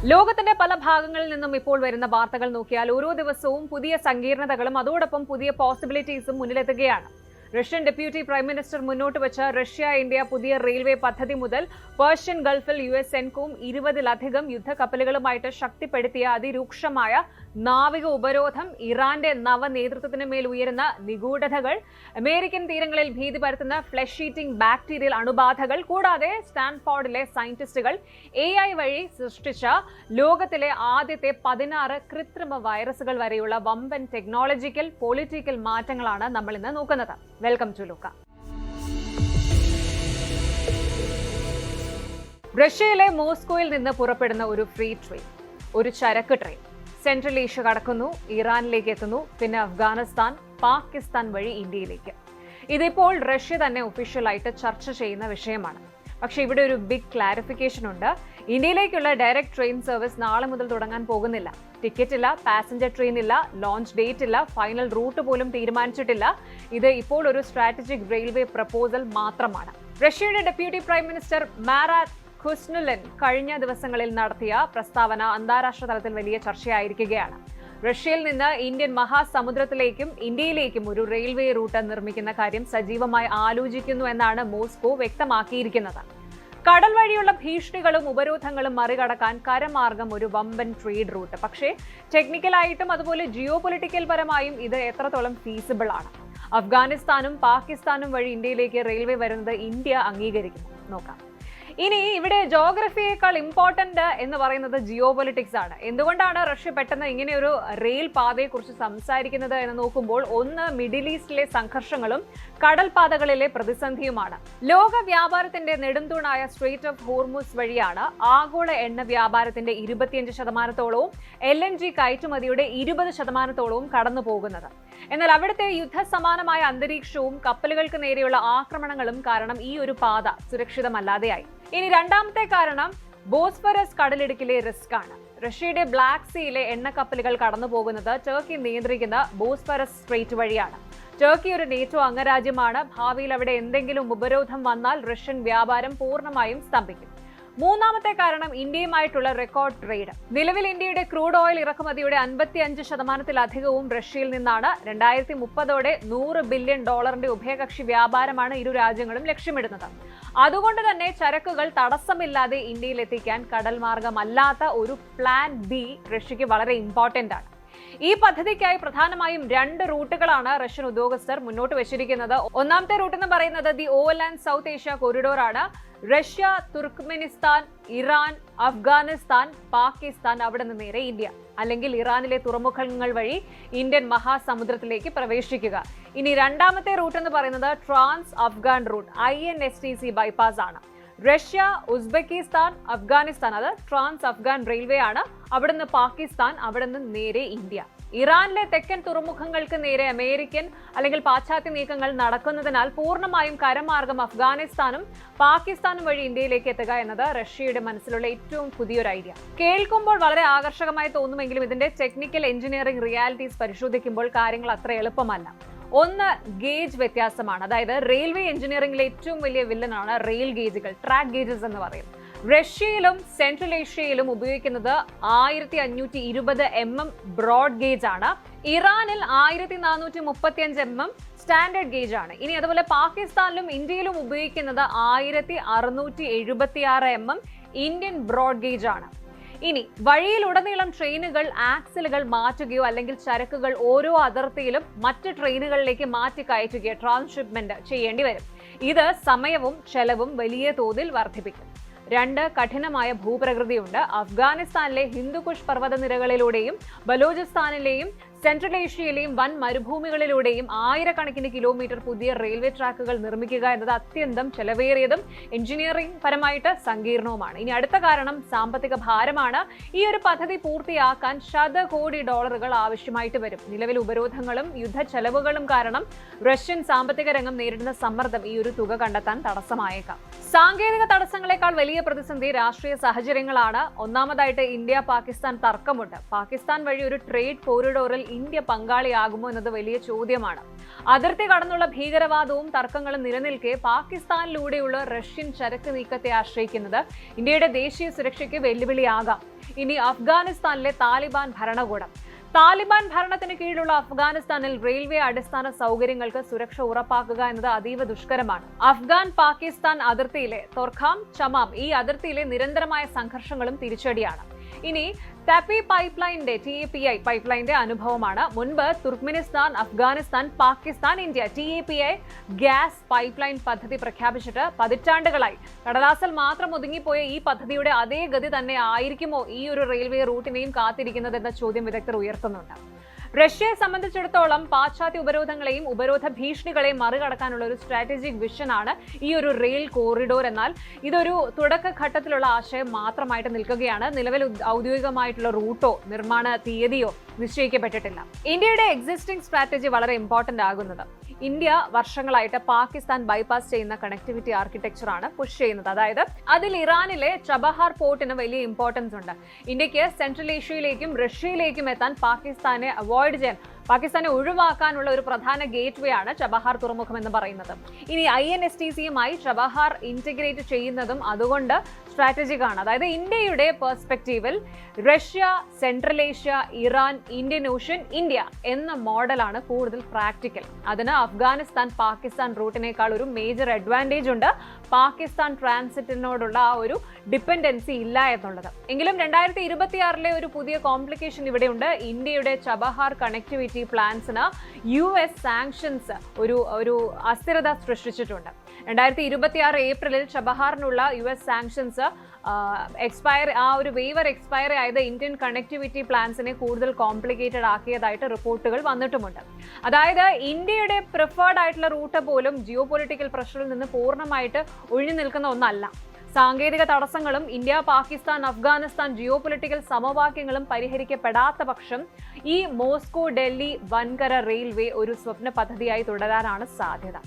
ലോകത്തിന്റെ പല ഭാഗങ്ങളിൽ നിന്നും ഇപ്പോൾ വരുന്ന വാർത്തകൾ നോക്കിയാൽ ഓരോ ദിവസവും പുതിയ സങ്കീർണതകളും അതോടൊപ്പം പുതിയ പോസിബിലിറ്റീസും മുന്നിലെത്തുകയാണ്. റഷ്യൻ ഡെപ്യൂട്ടി പ്രൈം മിനിസ്റ്റർ മുന്നോട്ട് വെച്ച റഷ്യ ഇന്ത്യ പുതിയ റെയിൽവേ പദ്ധതി മുതൽ പേർഷ്യൻ ഗൾഫിൽ US-CENTCOM 20-ലധികം യുദ്ധക്കപ്പലുകളുമായിട്ട് ശക്തിപ്പെടുത്തിയ അതിരൂക്ഷമായ നാവിക ഉപരോധം, ഇറാന്റെ നവനേതൃത്വത്തിന് മേൽ ഉയരുന്ന നിഗൂഢതകൾ, അമേരിക്കൻ തീരങ്ങളിൽ ഭീതി പരത്തുന്ന ഫ്ലഷ് ഈറ്റിംഗ് ബാക്ടീരിയൽ അണുബാധകൾ, കൂടാതെ സ്റ്റാൻഫോർഡിലെ സയന്റിസ്റ്റുകൾ AI വഴി സൃഷ്ടിച്ച ലോകത്തിലെ ആദ്യത്തെ 16 കൃത്രിമ വൈറസുകൾ വരെയുള്ള വമ്പൻ ടെക്നോളജിക്കൽ, പൊളിറ്റിക്കൽ മാറ്റങ്ങളാണ് നമ്മൾ ഇന്ന് നോക്കുന്നത്. വെൽക്കം ടു ലൂക്ക. റഷ്യയിലെ മോസ്കോയിൽ നിന്ന് പുറപ്പെടുന്ന ഒരു ഫ്രീ ട്രെയിൻ, ഒരു ചരക്ക് ട്രെയിൻ സെൻട്രൽ ഏഷ്യ കടക്കുന്നു, ഇറാനിലേക്ക് എത്തുന്നു, പിന്നെ അഫ്ഗാനിസ്ഥാൻ, പാകിസ്ഥാൻ വഴി ഇന്ത്യയിലേക്ക്. ഇതിപ്പോൾ റഷ്യ തന്നെ ഒഫീഷ്യലായിട്ട് ചർച്ച ചെയ്യുന്ന വിഷയമാണ്. പക്ഷേ ഇവിടെ ഒരു ബിഗ് ക്ലാരിഫിക്കേഷൻ ഉണ്ട്. ഇന്ത്യയിലേക്കുള്ള ഡയറക്റ്റ് ട്രെയിൻ സർവീസ് നാളെ മുതൽ തുടങ്ങാൻ പോകുന്നില്ല. ടിക്കറ്റ് ഇല്ല, പാസഞ്ചർ ട്രെയിൻ ഇല്ല, ലോഞ്ച് ഡേറ്റ് ഇല്ല, ഫൈനൽ റൂട്ട് പോലും തീരുമാനിച്ചിട്ടില്ല. ഇത് ഇപ്പോൾ ഒരു സ്ട്രാറ്റജിക് റെയിൽവേ പ്രപ്പോസൽ മാത്രമാണ്. റഷ്യയുടെ ഡെപ്യൂട്ടി പ്രൈം മിനിസ്റ്റർ മാരാറ്റ് ഖുസ്നുലിൻ കഴിഞ്ഞ ദിവസങ്ങളിൽ നടത്തിയ പ്രസ്താവന അന്താരാഷ്ട്ര തലത്തിൽ വലിയ ചർച്ചയായിരിക്കുകയാണ്. റഷ്യയിൽ നിന്ന് ഇന്ത്യൻ മഹാസമുദ്രത്തിലേക്കും ഇന്ത്യയിലേക്കും ഒരു റെയിൽവേ റൂട്ട് നിർമ്മിക്കുന്ന കാര്യം സജീവമായി ആലോചിക്കുന്നു എന്നാണ് മോസ്കോ വ്യക്തമാക്കിയിരിക്കുന്നത്. കടൽ വഴിയുള്ള ഭീഷണികളും ഉപരോധങ്ങളും മറികടക്കാൻ കരമാർഗം ഒരു വമ്പൻ ട്രേഡ് റൂട്ട്. പക്ഷേ ടെക്നിക്കലായിട്ടും അതുപോലെ ജിയോ പൊളിറ്റിക്കൽ പരമായും ഇത് എത്രത്തോളം ഫീസിബിൾ ആണ്? അഫ്ഗാനിസ്ഥാനും പാകിസ്ഥാനും വഴി ഇന്ത്യയിലേക്ക് റെയിൽവേ വരുന്നത് ഇന്ത്യ അംഗീകരിക്കുന്നു. നോക്കാം. ഇനി ഇവിടെ ജോഗ്രഫിയേക്കാൾ ഇമ്പോർട്ടന്റ് എന്ന് പറയുന്നത് ജിയോ പൊളിറ്റിക്സ് ആണ്. എന്തുകൊണ്ടാണ് റഷ്യ പെട്ടെന്ന് ഇങ്ങനെ ഒരു റെയിൽ പാതയെക്കുറിച്ച് സംസാരിക്കുന്നത് എന്ന് നോക്കുമ്പോൾ, ഒന്ന് മിഡിൽ ഈസ്റ്റിലെ സംഘർഷങ്ങളും കടൽപാതകളിലെ പ്രതിസന്ധിയുമാണ്. ലോക വ്യാപാരത്തിന്റെ നെടുംതൂണായ സ്ട്രെയിറ്റ് ഓഫ് ഹോർമുസ് വഴിയാണ് ആഗോള എണ്ണ വ്യാപാരത്തിന്റെ 25%-ഓളവും LNG കയറ്റുമതിയുടെ 20%-ഓളവും കടന്നു പോകുന്നത്. എന്നാൽ അവിടുത്തെ യുദ്ധസമാനമായ അന്തരീക്ഷവും കപ്പലുകൾക്ക് നേരെയുള്ള ആക്രമണങ്ങളും കാരണം ഈ ഒരു പാത സുരക്ഷിതമല്ലാതെയായി. ഇനി രണ്ടാമത്തെ കാരണം ബോസ്ഫറസ് കടലിടുക്കിലെ റിസ്ക് ആണ്. റഷ്യയുടെ ബ്ലാക്ക് സീയിലെ എണ്ണക്കപ്പലുകൾ കടന്നു പോകുന്നത് ടർക്കി നിയന്ത്രിക്കുന്ന ബോസ്ഫറസ് സ്ട്രെയിറ്റ് വഴിയാണ്. ടർക്കി ഒരു നേറ്റോ അംഗരാജ്യമാണ്. ഭാവിയിൽ അവിടെ എന്തെങ്കിലും ഉപരോധം വന്നാൽ റഷ്യൻ വ്യാപാരം പൂർണ്ണമായും സ്തംഭിക്കും. മൂന്നാമത്തെ കാരണം ഇന്ത്യയുമായിട്ടുള്ള റെക്കോർഡ് ട്രേഡ്. നിലവിൽ ഇന്ത്യയുടെ ക്രൂഡ് ഓയിൽ ഇറക്കുമതിയുടെ 55%-ലധികവും റഷ്യയിൽ നിന്നാണ്. 2030-ഓടെ $100 ബില്യൺ ഉഭയകക്ഷി വ്യാപാരമാണ് ഇരു രാജ്യങ്ങളും ലക്ഷ്യമിടുന്നത്. അതുകൊണ്ട് തന്നെ ചരക്കുകൾ തടസ്സമില്ലാതെ ഇന്ത്യയിൽ എത്തിക്കാൻ കടൽ മാർഗമല്ലാത്ത ഒരു പ്ലാൻ ബി റഷ്യക്ക് വളരെ ഇമ്പോർട്ടന്റ് ആണ്. ഈ പദ്ധതിക്കായി പ്രധാനമായും 2 റൂട്ടുകളാണ് റഷ്യൻ ഉദ്യോഗസ്ഥർ മുന്നോട്ട് വെച്ചിരിക്കുന്നത്. ഒന്നാമത്തെ റൂട്ട് എന്ന് പറയുന്നത് the all and south Asia corridor ആണ്. റഷ്യ, തുർക്ക്മെനിസ്ഥാൻ, ഇറാൻ, അഫ്ഗാനിസ്ഥാൻ, പാകിസ്ഥാൻ, അവിടെ നിന്ന് നേരെ ഇന്ത്യ, അല്ലെങ്കിൽ ഇറാനിലെ തുറമുഖങ്ങൾ വഴി ഇന്ത്യൻ മഹാസമുദ്രത്തിലേക്ക് പ്രവേശിക്കുക. ഇനി രണ്ടാമത്തെ റൂട്ട് എന്ന് പറയുന്നത് trans Afghan route, INSTC bypass ആണ്. റഷ്യ, ഉസ്ബെക്കിസ്ഥാൻ, അഫ്ഗാനിസ്ഥാൻ, അത് ട്രാൻസ് അഫ്ഗാൻ റെയിൽവേ ആണ്. അവിടുന്ന് പാകിസ്ഥാൻ, അവിടെ നിന്ന് നേരെ ഇന്ത്യ. ഇറാനിലെ തെക്കൻ തുറമുഖങ്ങൾക്ക് നേരെ അമേരിക്കൻ അല്ലെങ്കിൽ പാശ്ചാത്യ നീക്കങ്ങൾ നടക്കുന്നതിനാൽ പൂർണ്ണമായും കരമാർഗം അഫ്ഗാനിസ്ഥാനും പാകിസ്ഥാനും വഴി ഇന്ത്യയിലേക്ക് എത്തുക എന്നത് റഷ്യയുടെ മനസ്സിലുള്ള ഏറ്റവും പുതിയൊരു ഐഡിയ. കേൾക്കുമ്പോൾ വളരെ ആകർഷകമായി തോന്നുമെങ്കിലും ഇതിന്റെ ടെക്നിക്കൽ എഞ്ചിനീയറിംഗ് റിയാലിറ്റീസ് പരിശോധിക്കുമ്പോൾ കാര്യങ്ങൾ അത്ര എളുപ്പമല്ല. ഒന്ന്, ഗേജ് വ്യത്യാസമാണ്. അതായത് റെയിൽവേ എഞ്ചിനീയറിംഗിലെ ഏറ്റവും വലിയ വില്ലനാണ് റെയിൽ ഗേജുകൾ, ട്രാക്ക് ഗേജസ് എന്ന് പറയും. റഷ്യയിലും സെൻട്രൽ ഏഷ്യയിലും ഉപയോഗിക്കുന്നത് 1520 mm ബ്രോഡ് ഗേജ് ആണ്. ഇറാനിൽ 1435 mm സ്റ്റാൻഡേർഡ് ഗേജ് ആണ്. ഇനി അതുപോലെ പാകിസ്ഥാനിലും ഇന്ത്യയിലും ഉപയോഗിക്കുന്നത് 1676 mm ഇന്ത്യൻ ബ്രോഡ് ഗേജ് ആണ്. ഇനി വഴിയിലുടനീളം ട്രെയിനുകൾ ആക്സിലുകൾ മാറ്റുകയോ അല്ലെങ്കിൽ ചരക്കുകൾ ഓരോ അതിർത്തിയിലും മറ്റ് ട്രെയിനുകളിലേക്ക് മാറ്റി കയറ്റുകയോ ട്രാൻസ്ഷിപ്മെന്റ് ചെയ്യേണ്ടി വരും. ഇത് സമയവും ചെലവും വലിയ തോതിൽ വർദ്ധിപ്പിക്കും. 2, കഠിനമായ ഭൂപ്രകൃതിയുണ്ട്. അഫ്ഗാനിസ്ഥാനിലെ ഹിന്ദുകുഷ് പർവ്വതനിരകളിലൂടെയും ബലോചിസ്ഥാനിലെയും സെൻട്രൽ ഏഷ്യയിലെയും വൻ മരുഭൂമികളിലൂടെയും ആയിരക്കണക്കിന് കിലോമീറ്റർ പുതിയ റെയിൽവേ ട്രാക്കുകൾ നിർമ്മിക്കുക എന്നത് അത്യന്തം ചെലവേറിയതും എഞ്ചിനീയറിംഗ് പരമായിട്ട് സങ്കീർണവുമാണ്. ഇനി അടുത്ത കാരണം സാമ്പത്തിക ഭാരമാണ്. ഈ ഒരു പദ്ധതി പൂർത്തിയാക്കാൻ $100 കോടി ആവശ്യമായിട്ട് വരും. നിലവിൽ ഉപരോധങ്ങളും യുദ്ധ ചെലവുകളും കാരണം റഷ്യൻ സാമ്പത്തിക രംഗം നേരിടുന്ന സമ്മർദ്ദം ഈ ഒരു തുക കണ്ടെത്താൻ തടസ്സമായേക്കാം. സാങ്കേതിക തടസ്സങ്ങളെക്കാൾ വലിയ പ്രതിസന്ധി രാഷ്ട്രീയ സാഹചര്യങ്ങളാണ്. ഒന്നാമതായിട്ട് ഇന്ത്യ പാകിസ്ഥാൻ തർക്കമുണ്ട്. പാകിസ്ഥാൻ വഴി ഒരു ട്രേഡ് കോറിഡോറിൽ ഇന്ത്യ പങ്കാളിയാകുമോ എന്നത് വലിയ ചോദ്യമാണ്. അതിർത്തി കടന്നുള്ള ഭീകരവാദവും തർക്കങ്ങളും നിലനിൽക്കെ പാകിസ്ഥാനിലൂടെയുള്ള റഷ്യൻ ചരക്ക് നീക്കത്തെ ആശ്രയിക്കുന്നത് ഇന്ത്യയുടെ ദേശീയ സുരക്ഷയ്ക്ക് വെല്ലുവിളിയാകാം. ഇനി അഫ്ഗാനിസ്ഥാനിലെ താലിബാൻ ഭരണകൂടം. താലിബാൻ ഭരണത്തിന് കീഴിലുള്ള അഫ്ഗാനിസ്ഥാനിൽ റെയിൽവേ അടിസ്ഥാന സൗകര്യങ്ങൾക്ക് സുരക്ഷ ഉറപ്പാക്കുക എന്നത് അതീവ ദുഷ്കരമാണ്. അഫ്ഗാൻ പാകിസ്ഥാൻ അതിർത്തിയിലെ തൊർഖാം, ചമാം ഈ അതിർത്തിയിലെ നിരന്തരമായ സംഘർഷങ്ങളും തിരിച്ചടിയാണ്. ഇനി താപ്പി പൈപ്പ്ലൈനിന്റെ TAPI പൈപ്പ്ലൈനിന്റെ അനുഭവമാണ്. മുൻപ് Turkmenistan, Afghanistan, Pakistan, India TAPI gas pipeline പദ്ധതി പ്രഖ്യാപിച്ചിട്ട് പതിറ്റാണ്ടുകളായി. കടലാസിൽ മാത്രം ഒതുങ്ങിപ്പോയ ഈ പദ്ധതിയുടെ അതേ ഗതി തന്നെ ആയിരിക്കുമോ ഈ ഒരു റെയിൽവേ റൂട്ടിനെയും കാത്തിരിക്കുന്നതെന്ന ചോദ്യം വിദഗ്ധർ ഉയർത്തുന്നുണ്ട്. റഷ്യയെ സംബന്ധിച്ചിടത്തോളം പാശ്ചാത്യ ഉപരോധങ്ങളെയും ഉപരോധ ഭീഷണികളെയും മറികടക്കാനുള്ള ഒരു സ്ട്രാറ്റജിക് വിഷനാണ് ഈ ഒരു റെയിൽ കോറിഡോർ. എന്നാൽ ഇതൊരു തുടക്കഘട്ടത്തിലുള്ള ആശയം മാത്രമായിട്ട് നിൽക്കുകയാണ്. നിലവിൽ ഔദ്യോഗികമായിട്ടുള്ള റൂട്ടോ നിർമ്മാണ തീയതിയോ നിശ്ചയിക്കപ്പെട്ടിട്ടില്ല. ഇന്ത്യയുടെ എക്സിസ്റ്റിംഗ് സ്ട്രാറ്റജി വളരെ ഇമ്പോർട്ടന്റ് ആകുന്നത് ഇന്ത്യ വർഷങ്ങളായിട്ട് പാകിസ്ഥാൻ ബൈപാസ് ചെയ്യുന്ന കണക്ടിവിറ്റി ആർക്കിടെക്ചറാണ് പുഷ് ചെയ്യുന്നത്. അതായത് അതിൽ ഇറാനിലെ ചബഹാർ പോർട്ടിന് വലിയ ഇമ്പോർട്ടൻസ് ഉണ്ട്. ഇന്ത്യക്ക് സെൻട്രൽ ഏഷ്യയിലേക്കും റഷ്യയിലേക്കും എത്താൻ പാകിസ്ഥാനെ പാകിസ്ഥാനെ ഒഴിവാക്കാനുള്ള ഒരു പ്രധാന ഗേറ്റ് വേ ആണ് ചബഹാർ തുറമുഖം എന്ന് പറയുന്നത്. ഇനി INSTCയുമായി ചബഹാർ ഇന്റഗ്രേറ്റ് ചെയ്യുന്നതും അതുകൊണ്ട് സ്ട്രാറ്റജിക് ആണ്. അതായത് ഇന്ത്യയുടെ പെർസ്പെക്റ്റീവിൽ Russia, Central Asia, Iran, Indian Ocean, India എന്ന മോഡലാണ് കൂടുതൽ പ്രാക്ടിക്കൽ. അതിന് അഫ്ഗാനിസ്ഥാൻ പാകിസ്ഥാൻ റൂട്ടിനേക്കാൾ ഒരു മേജർ അഡ്വാൻറ്റേജ് ഉണ്ട്. പാകിസ്ഥാൻ ട്രാൻസിറ്റിനോടുള്ള ആ ഒരു ഡിപ്പെൻഡൻസി ഇല്ല എന്നുള്ളത്. എങ്കിലും 2026 ഒരു പുതിയ കോംപ്ലിക്കേഷൻ ഇവിടെയുണ്ട്. ഇന്ത്യയുടെ ചബഹാർ കണക്ടിവിറ്റി പ്ലാൻസിന് US സാങ്ഷൻസ് ഒരു അസ്ഥിരത സൃഷ്ടിച്ചിട്ടുണ്ട്. 2026 ഏപ്രിലിൽ ചബഹാറിനുള്ള US സാങ്ഷൻസ് ഒരു വേവർ എക്സ്പയർ ആയത് ഇന്ത്യൻ കണക്ടിവിറ്റി പ്ലാൻസിനെ കൂടുതൽ കോംപ്ലിക്കേറ്റഡ് ആക്കിയതായിട്ട് റിപ്പോർട്ടുകൾ വന്നിട്ടുമുണ്ട്. അതായത് ഇന്ത്യയുടെ പ്രിഫേർഡ് ആയിട്ടുള്ള റൂട്ട് പോലും ജിയോ പൊളിറ്റിക്കൽ പ്രഷറിൽ നിന്ന് പൂർണ്ണമായിട്ട് ഒഴിഞ്ഞു നിൽക്കുന്ന ഒന്നല്ല. സാങ്കേതിക തടസ്സങ്ങളും India, Pakistan, Afghanistan geo political സമവാക്യങ്ങളും പരിഹരിക്കപ്പെടാത്ത പക്ഷം ഈ മോസ്കോ ഡൽഹി വൻകര റെയിൽവേ ഒരു സ്വപ്ന പദ്ധതിയായി തുടരാനാണ് സാധ്യത.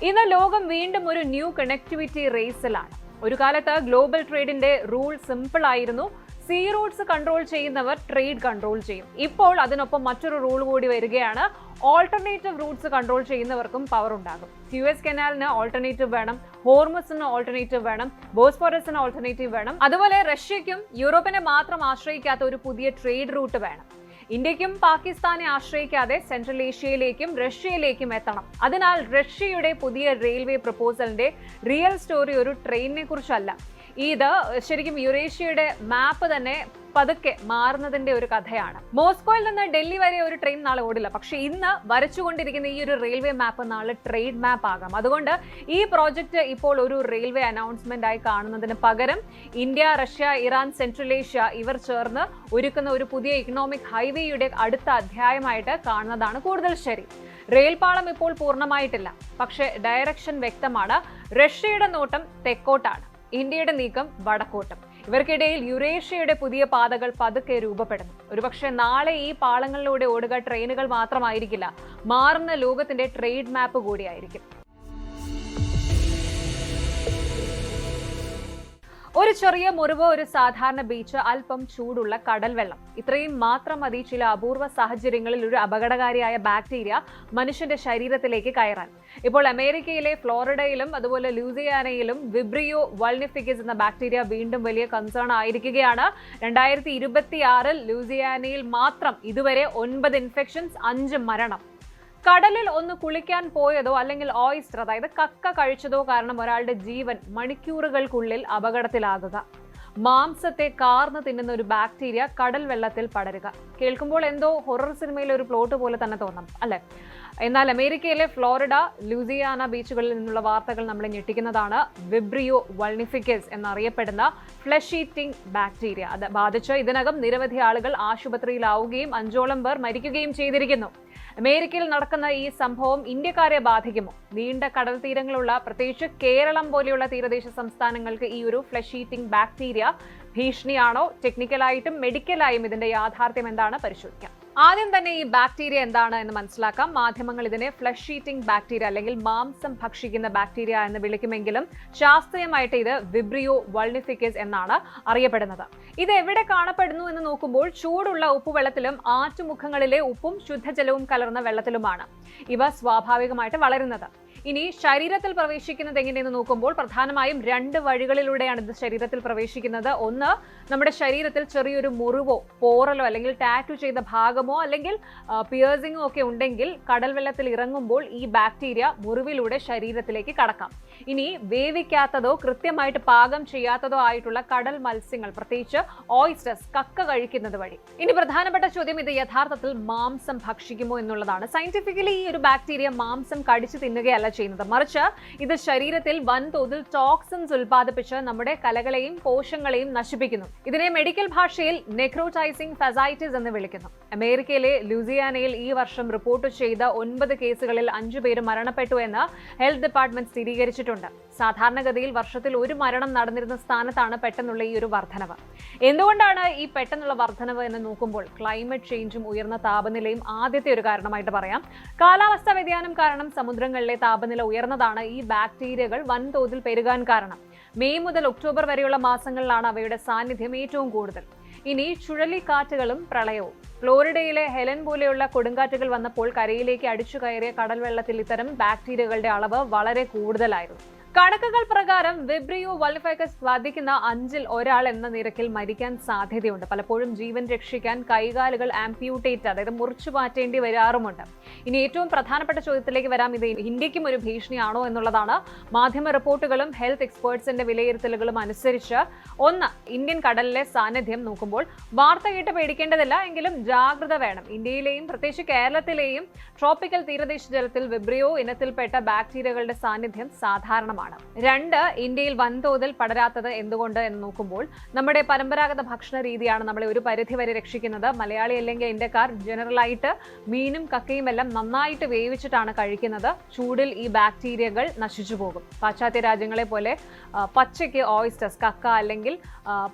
ഇന്ന് ലോകം വീണ്ടും ഒരു ന്യൂ കണക്ടിവിറ്റി റേസിലാണ്. ഒരു കാലത്ത് ഗ്ലോബൽ ട്രേഡിന്റെ റൂൾ സിമ്പിൾ ആയിരുന്നു. സീ റൂട്ട്സ് കൺട്രോൾ ചെയ്യുന്നവർ ട്രേഡ് കൺട്രോൾ ചെയ്യും. ഇപ്പോൾ അതിനൊപ്പം മറ്റൊരു റൂൾ കൂടി വരികയാണ്. ഓൾട്ടർനേറ്റീവ് റൂട്ട്സ് കൺട്രോൾ ചെയ്യുന്നവർക്കും പവർ ഉണ്ടാകും. സ്യൂയസ് കനാലിന് ഓൾട്ടർനേറ്റീവ് വേണം, ഹോർമുസിന് ഓൾട്ടർനേറ്റീവ് വേണം, ബോസ്ഫോറസിന് ഓൾട്ടർനേറ്റീവ് വേണം. അതുപോലെ റഷ്യയ്ക്കും യൂറോപ്പിനെ മാത്രം ആശ്രയിക്കാത്ത ഒരു പുതിയ ട്രേഡ് റൂട്ട് വേണം. ഇന്ത്യക്കും പാകിസ്ഥാനെ ആശ്രയിക്കാതെ സെൻട്രൽ ഏഷ്യയിലേക്കും റഷ്യയിലേക്കും എത്തണം. അതിനാൽ റഷ്യയുടെ പുതിയ റെയിൽവേ പ്രപ്പോസലിന്റെ റിയൽ സ്റ്റോറി ഒരു ട്രെയിനിനെ കുറിച്ചല്ല. ഇത് ശരിക്കും യുറേഷ്യയുടെ മാപ്പ് തന്നെ പതുക്കെ മാറുന്നതിന്റെ ഒരു കഥയാണ്. മോസ്കോയിൽ നിന്ന് ഡൽഹി വരെ ഒരു ട്രെയിൻ നാളെ ഓടില്ല. പക്ഷെ ഇന്ന് വരച്ചുകൊണ്ടിരിക്കുന്ന ഈ ഒരു റെയിൽവേ മാപ്പ് നാളെ ട്രേഡ് മാപ്പ് ആകാം. അതുകൊണ്ട് ഈ പ്രോജക്റ്റ് ഇപ്പോൾ ഒരു റെയിൽവേ അനൗൺസ്മെന്റ് ആയി കാണുന്നതിന് പകരം India, Russia, Iran, central Asia ഇവർ ചേർന്ന് ഒരുക്കുന്ന ഒരു പുതിയ ഇക്കണോമിക് ഹൈവേയുടെ അടുത്ത അധ്യായമായിട്ട് കാണുന്നതാണ് കൂടുതൽ ശരി. റെയിൽപാളം ഇപ്പോൾ പൂർണ്ണമായിട്ടില്ല, പക്ഷെ ഡയറക്ഷൻ വ്യക്തമാണ്. റഷ്യയുടെ നോട്ടം തെക്കോട്ടാണ്, ഇന്ത്യയുടെ നീക്കം വടക്കോട്ടും. ഇവർക്കിടയിൽ യുറേഷ്യയുടെ പുതിയ പാതകൾ പതുക്കെ രൂപപ്പെടുന്നു. ഒരുപക്ഷെ നാളെ ഈ പാളങ്ങളിലൂടെ ഓടുക ട്രെയിനുകൾ മാത്രമായിരിക്കില്ല, മാറുന്ന ലോകത്തിന്റെ ട്രേഡ് മാപ്പ് കൂടിയായിരിക്കും. ഒരു ചെറിയ മുറിവ്, ഒരു സാധാരണ ബീച്ച്, അല്പം ചൂടുള്ള കടൽ വെള്ളം, ഇത്രയും മാത്രം മതി ചില അപൂർവ സാഹചര്യങ്ങളിൽ ഒരു അപകടകാരിയായ ബാക്ടീരിയ മനുഷ്യന്റെ ശരീരത്തിലേക്ക് കയറാൻ. ഇപ്പോൾ അമേരിക്കയിലെ ഫ്ലോറിഡയിലും അതുപോലെ ലൂസിയാനയിലും വിബ്രിയോ വൾനിഫിക്കസ് എന്ന ബാക്ടീരിയ വീണ്ടും വലിയ കൺസേൺ ആയിരിക്കുകയാണ്. 2026 ലൂസിയാനയിൽ മാത്രം ഇതുവരെ 9 ഇൻഫെക്ഷൻസ്, 5 മരണം. കടലിൽ ഒന്ന് കുളിക്കാൻ പോയതോ അല്ലെങ്കിൽ ഓയിസ്റ്റർ അതായത് കക്ക കഴിച്ചതോ കാരണം ഒരാളുടെ ജീവൻ മണിക്കൂറുകൾക്കുള്ളിൽ അപകടത്തിലാകുക. മാംസത്തെ കാർന്ന് തിന്നുന്ന ഒരു ബാക്ടീരിയ കടൽ വെള്ളത്തിൽ പടരുക. കേൾക്കുമ്പോൾ എന്തോ ഹൊറർ സിനിമയിലെ ഒരു പ്ലോട്ട് പോലെ തന്നെ തോന്നും, അല്ലെ? എന്നാൽ അമേരിക്കയിലെ ഫ്ലോറിഡ, ലൂസിയാന ബീച്ചുകളിൽ നിന്നുള്ള വാർത്തകൾ നമ്മളെ ഞെട്ടിക്കുന്നതാണ്. വിബ്രിയോ വൾനിഫിക്കസ് എന്നറിയപ്പെടുന്ന ഫ്ലഷ് ഈറ്റിംഗ് ബാക്ടീരിയ അത് ബാധിച്ച് ഇതിനകം നിരവധി ആളുകൾ ആശുപത്രിയിലാവുകയും 5ഓളം പേർ മരിക്കുകയും ചെയ്തിരിക്കുന്നു. അമേരിക്കയിൽ നടക്കുന്ന ഈ സംഭവം ഇന്ത്യക്കാരെ ബാധിക്കുമോ? നീണ്ട കടൽ തീരങ്ങളുള്ള പ്രത്യേകിച്ച് കേരളം പോലെയുള്ള തീരദേശ സംസ്ഥാനങ്ങൾക്ക് ഈ ഒരു ഫ്ലഷ് ഈറ്റിംഗ് ബാക്ടീരിയ ഭീഷണിയാണോ? ടെക്നിക്കലായിട്ടും മെഡിക്കലായും ഇതിന്റെ യാഥാർത്ഥ്യം എന്താണ് പരിശോധിക്കാം. ആദ്യം തന്നെ ഈ ബാക്ടീരിയ എന്താണ് എന്ന് മനസ്സിലാക്കാം. മാധ്യമങ്ങൾ ഇതിനെ ഫ്ലഷ് ഈറ്റിംഗ് ബാക്ടീരിയ അല്ലെങ്കിൽ മാംസം ഭക്ഷിക്കുന്ന ബാക്ടീരിയ എന്ന് വിളിക്കുമെങ്കിലും ശാസ്ത്രീയമായിട്ട് ഇത് വിബ്രിയോ വൾനിഫിക്കസ് എന്നാണ് അറിയപ്പെടുന്നത്. ഇത് എവിടെ കാണപ്പെടുന്നു എന്ന് നോക്കുമ്പോൾ ചൂടുള്ള ഉപ്പുവെള്ളത്തിലും ആറ്റുമുഖങ്ങളിലെ ഉപ്പും ശുദ്ധജലവും കലർന്ന വെള്ളത്തിലുമാണ് ഇവ സ്വാഭാവികമായിട്ട് വളരുന്നത്. ഇനി ശരീരത്തിൽ പ്രവേശിക്കുന്നത് എങ്ങനെയെന്ന് നോക്കുമ്പോൾ പ്രധാനമായും 2 വഴികളിലൂടെയാണ് ഇത് ശരീരത്തിൽ പ്രവേശിക്കുന്നത്. ഒന്ന്, നമ്മുടെ ശരീരത്തിൽ ചെറിയൊരു മുറിവോ പോറലോ അല്ലെങ്കിൽ ടാറ്റു ചെയ്ത ഭാഗമോ അല്ലെങ്കിൽ പിയേഴ്സിങ്ങോ ഒക്കെ ഉണ്ടെങ്കിൽ കടൽ വെള്ളത്തിൽ ഇറങ്ങുമ്പോൾ ഈ ബാക്ടീരിയ മുറിവിലൂടെ ശരീരത്തിലേക്ക് കടക്കാം. ഇനി വേവിക്കാത്തതോ കൃത്യമായിട്ട് പാകം ചെയ്യാത്തതോ ആയിട്ടുള്ള കടൽ മത്സ്യങ്ങൾ, പ്രത്യേകിച്ച് ഓയിസ്റ്റേഴ്സ്, കക്ക കഴിക്കുന്നത് വഴി. ഇനി പ്രധാനപ്പെട്ട ചോദ്യം, ഇത് യഥാർത്ഥത്തിൽ മാംസം ഭക്ഷിക്കുമോ എന്നുള്ളതാണ്. സയന്റിഫിക്കലി ഈ ഒരു ബാക്ടീരിയ മാംസം കടിച്ചു തിന്നുകയല്ല ചെയ്യുന്നത്, മറിച്ച് ഇത് ശരീരത്തിൽ വൻതോതിൽ ടോക്സിൻസ് ഉൽപ്പാദിപ്പിച്ച് നമ്മുടെ കലകളെയും കോശങ്ങളെയും നശിപ്പിക്കുന്നു. ഇതിനെ മെഡിക്കൽ ഭാഷയിൽ നെക്രോടൈസിംഗ് ഫെസൈറ്റിസ് എന്ന് വിളിക്കുന്നു. അമേരിക്കയിലെ ലൂസിയാനയിൽ ഈ വർഷം റിപ്പോർട്ട് ചെയ്ത 9 കേസുകളിൽ 5 പേര് മരണപ്പെട്ടു എന്ന് ഹെൽത്ത് ഡിപ്പാർട്ട്മെന്റ് സ്ഥിരീകരിച്ചിട്ടുണ്ട്. സാധാരണഗതിയിൽ വർഷത്തിൽ 1 മരണം നടന്നിരുന്ന സ്ഥാനത്താണ് പെട്ടെന്നുള്ള ഈ ഒരു വർധനവ്. എന്തുകൊണ്ടാണ് ഈ പെട്ടെന്നുള്ള വർധനവ് എന്ന് നോക്കുമ്പോൾ ക്ലൈമറ്റ് ചേഞ്ചും ഉയർന്ന താപനിലയും ആദ്യത്തെ ഒരു കാരണമായിട്ട് പറയാം. കാലാവസ്ഥാ വ്യതിയാനം കാരണം സമുദ്രങ്ങളിലെ താപനില ഉയർന്നതാണ് ഈ ബാക്ടീരിയകൾ വൻതോതിൽ പെരുകാൻ കാരണം. മെയ് മുതൽ ഒക്ടോബർ വരെയുള്ള മാസങ്ങളിലാണ് അവയുടെ സാന്നിധ്യം ഏറ്റവും കൂടുതൽ. ഇനി ചുഴലിക്കാറ്റുകളും പ്രളയവും. ഫ്ലോറിഡയിലെ ഹെലൻ പോലെയുള്ള കൊടുങ്കാറ്റുകൾ വന്നപ്പോൾ കരയിലേക്ക് അടിച്ചു കയറിയ കടൽ വെള്ളത്തിൽ ഇത്തരം ബാക്ടീരിയകളുടെ അളവ് വളരെ കൂടുതലായിരുന്നു. കണക്കുകൾ പ്രകാരം വിബ്രിയോ വൾനിഫിക്കസ് ബാധിക്കുന്ന 5-ൽ ഒരാൾ എന്ന നിരക്കിൽ മരിക്കാൻ സാധ്യതയുണ്ട്. പലപ്പോഴും ജീവൻ രക്ഷിക്കാൻ കൈകാലുകൾ ആംപ്യൂട്ടേറ്റ്, അതായത് മുറിച്ചു മാറ്റേണ്ടി വരാറുമുണ്ട്. ഇനി ഏറ്റവും പ്രധാനപ്പെട്ട ചോദ്യത്തിലേക്ക് വരാം, ഇത് ഇന്ത്യക്കും ഒരു ഭീഷണിയാണോ എന്നുള്ളതാണ്. മാധ്യമ റിപ്പോർട്ടുകളും ഹെൽത്ത് എക്സ്പേർട്സിന്റെ വിലയിരുത്തലുകളും അനുസരിച്ച്, ഒന്ന്, ഇന്ത്യൻ കടലിലെ സാന്നിധ്യം നോക്കുമ്പോൾ വാർത്ത കേട്ട് പേടിക്കേണ്ടതില്ല, എങ്കിലും ജാഗ്രത വേണം. ഇന്ത്യയിലെയും പ്രത്യേകിച്ച് കേരളത്തിലെയും ട്രോപ്പിക്കൽ തീരദേശ ജലത്തിൽ വിബ്രിയോ ഇനത്തിൽപ്പെട്ട ബാക്ടീരിയകളുടെ സാന്നിധ്യം സാധാരണമാണ്. 2, ഇന്ത്യയിൽ വൻതോതിൽ പടരാത്തത് എന്തുകൊണ്ട് എന്ന് നോക്കുമ്പോൾ നമ്മുടെ പരമ്പരാഗത ഭക്ഷണ രീതിയാണ് നമ്മളെ ഒരു പരിധിവരെ രക്ഷിക്കുന്നത്. മലയാളി അല്ലെങ്കിൽ ഇന്ത്യക്കാർ ജനറലായിട്ട് മീനും കക്കയും എല്ലാം നന്നായിട്ട് വേവിച്ചിട്ടാണ് കഴിക്കുന്നത്. ചൂടിൽ ഈ ബാക്ടീരിയകൾ നശിച്ചു പോകും. പാശ്ചാത്യ രാജ്യങ്ങളെ പോലെ പച്ചയ്ക്ക് ഓയിസ്റ്റേഴ്സ്, കക്ക അല്ലെങ്കിൽ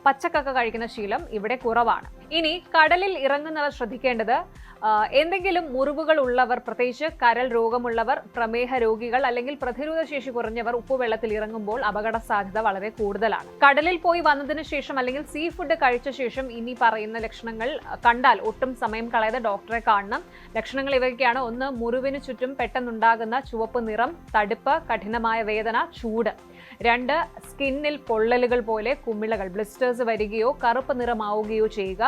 പച്ചക്കക്ക കഴിക്കുന്ന ശീലം ഇവിടെ കുറവാണ്. ഇനി കടലിൽ ഇറങ്ങുന്നവർ ശ്രദ്ധിക്കേണ്ടത്, എന്തെങ്കിലും മുറിവുകൾ ഉള്ളവർ, പ്രത്യേകിച്ച് കരൾ രോഗമുള്ളവർ, പ്രമേഹ രോഗികൾ അല്ലെങ്കിൽ പ്രതിരോധ ശേഷി കുറഞ്ഞവർ ഉപ്പുവെള്ളത്തിൽ ഇറങ്ങുമ്പോൾ അപകട സാധ്യത വളരെ കൂടുതലാണ്. കടലിൽ പോയി വന്നതിന് ശേഷം അല്ലെങ്കിൽ സീ ഫുഡ് കഴിച്ച ശേഷം ഇനി പറയുന്ന ലക്ഷണങ്ങൾ കണ്ടാൽ ഒട്ടും സമയം കളയാതെ ഡോക്ടറെ കാണണം. ലക്ഷണങ്ങൾ ഇവയൊക്കെയാണ്. 1, മുറിവിന് ചുറ്റും പെട്ടെന്നുണ്ടാകുന്ന ചുവപ്പ് നിറം, തടുപ്പ്, കഠിനമായ വേദന, ചൂട്. 2, സ്കിന്നിൽ പൊള്ളലുകൾ പോലെ കുമിളകൾ, ബ്ലിസ്റ്റേഴ്സ് വരികയോ കറുപ്പ് നിറമാവുകയോ ചെയ്യുക.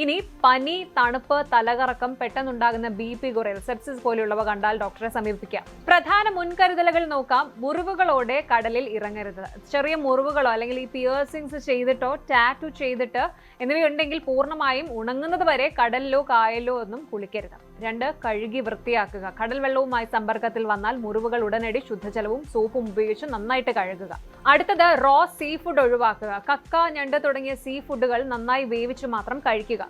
ഇനി പനി, തണുപ്പ്, തലകറക്കം, പെട്ടെന്നുണ്ടാകുന്ന BP കുറയൽ, സെപ്സിസ് പോലെയുള്ളവ കണ്ടാൽ ഡോക്ടറെ സമീപിക്കാം. പ്രധാന മുൻകരുതലുകൾ നോക്കാം. മുറിവുകളോടെ കടലിൽ ഇറങ്ങരുത്. ചെറിയ മുറിവുകളോ അല്ലെങ്കിൽ ഈ പിയേഴ്സിങ്സ് ചെയ്തിട്ടോ ടാറ്റു ചെയ്തിട്ട് എന്നിവയുണ്ടെങ്കിൽ പൂർണ്ണമായും ഉണങ്ങുന്നത് വരെ കടലിലോ കായലിലോ ഒന്നും കുളിക്കരുത്. 2, കഴുകി വൃത്തിയാക്കുക. കടൽ വെള്ളവുമായി സമ്പർക്കത്തിൽ വന്നാൽ മുറിവുകൾ ഉടനടി ശുദ്ധജലവും സോപ്പും ഉപയോഗിച്ച് നന്നായിട്ട് കഴുകുക. അടുത്തത്, റോ സീ ഫുഡ് ഒഴിവാക്കുക. കക്ക, ഞണ്ട് തുടങ്ങിയ സീ ഫുഡുകൾ നന്നായി വേവിച്ച് മാത്രം കഴിക്കുക.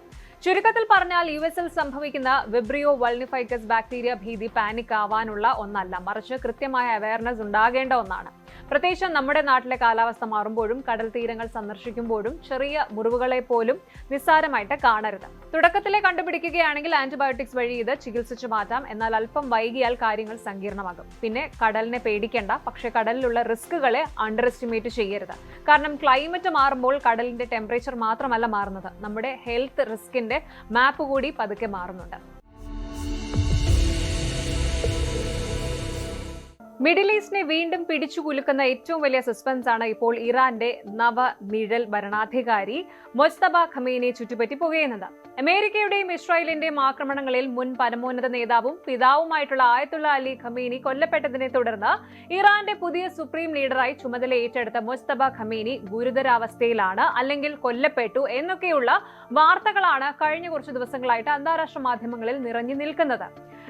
ചുരുക്കത്തിൽ പറഞ്ഞാൽ US-ൽ സംഭവിക്കുന്ന വിബ്രിയോ വൾനിഫിക്കസ് ബാക്ടീരിയ ഭീതി പാനിക് ആവാനുള്ള ഒന്നല്ല, മറിച്ച് കൃത്യമായ അവയർനെസ് ഉണ്ടാകേണ്ട ഒന്നാണ്. പ്രത്യേകിച്ച് നമ്മുടെ നാട്ടിലെ കാലാവസ്ഥ മാറുമ്പോഴും കടൽ തീരങ്ങൾ സന്ദർശിക്കുമ്പോഴും ചെറിയ മുറിവുകളെ പോലും നിസ്സാരമായിട്ട് കാണരുത്. തുടക്കത്തിലെ കണ്ടുപിടിക്കുകയാണെങ്കിൽ ആന്റിബയോട്ടിക്സ് വഴി ഇത് ചികിത്സിച്ചു മാറ്റാം. എന്നാൽ അല്പം വൈകിയാൽ കാര്യങ്ങൾ സങ്കീർണമാകും. പിന്നെ കടലിനെ പേടിക്കേണ്ട, പക്ഷേ കടലിലുള്ള റിസ്കുകളെ അണ്ടർ എസ്റ്റിമേറ്റ് ചെയ്യരുത്. കാരണം ക്ലൈമറ്റ് മാറുമ്പോൾ കടലിന്റെ ടെമ്പറേച്ചർ മാത്രമല്ല മാറുന്നത്, നമ്മുടെ ഹെൽത്ത് റിസ്കിന്റെ മാപ്പ് കൂടി പതുക്കെ മാറുന്നുണ്ട്. മിഡിൽ ഈസ്റ്റിനെ വീണ്ടും പിടിച്ചുകുലുക്കുന്ന ഏറ്റവും വലിയ സസ്പെൻസ് ആണ് ഇപ്പോൾ ഇറാന്റെ നിഴൽ ഭരണാധികാരി മൊജ്തബ ഖമേനിയെ ചുറ്റിപ്പറ്റി പുകയുന്നത്. അമേരിക്കയുടെയും ഇസ്രായേലിന്റെയും ആക്രമണങ്ങളിൽ മുൻ പരമോന്നത നേതാവും പിതാവുമായിട്ടുള്ള ആയത്തുള്ള അലി ഖമേനി കൊല്ലപ്പെട്ടതിനെ തുടർന്ന് ഇറാന്റെ പുതിയ സുപ്രീം ലീഡറായി ചുമതല ഏറ്റെടുത്ത മൊജ്തബ ഖമേനി ഗുരുതരാവസ്ഥയിലാണ് അല്ലെങ്കിൽ കൊല്ലപ്പെട്ടു എന്നൊക്കെയുള്ള വാർത്തകളാണ് കഴിഞ്ഞ കുറച്ച് ദിവസങ്ങളായിട്ട് അന്താരാഷ്ട്ര മാധ്യമങ്ങളിൽ നിറഞ്ഞു നിൽക്കുന്നത്.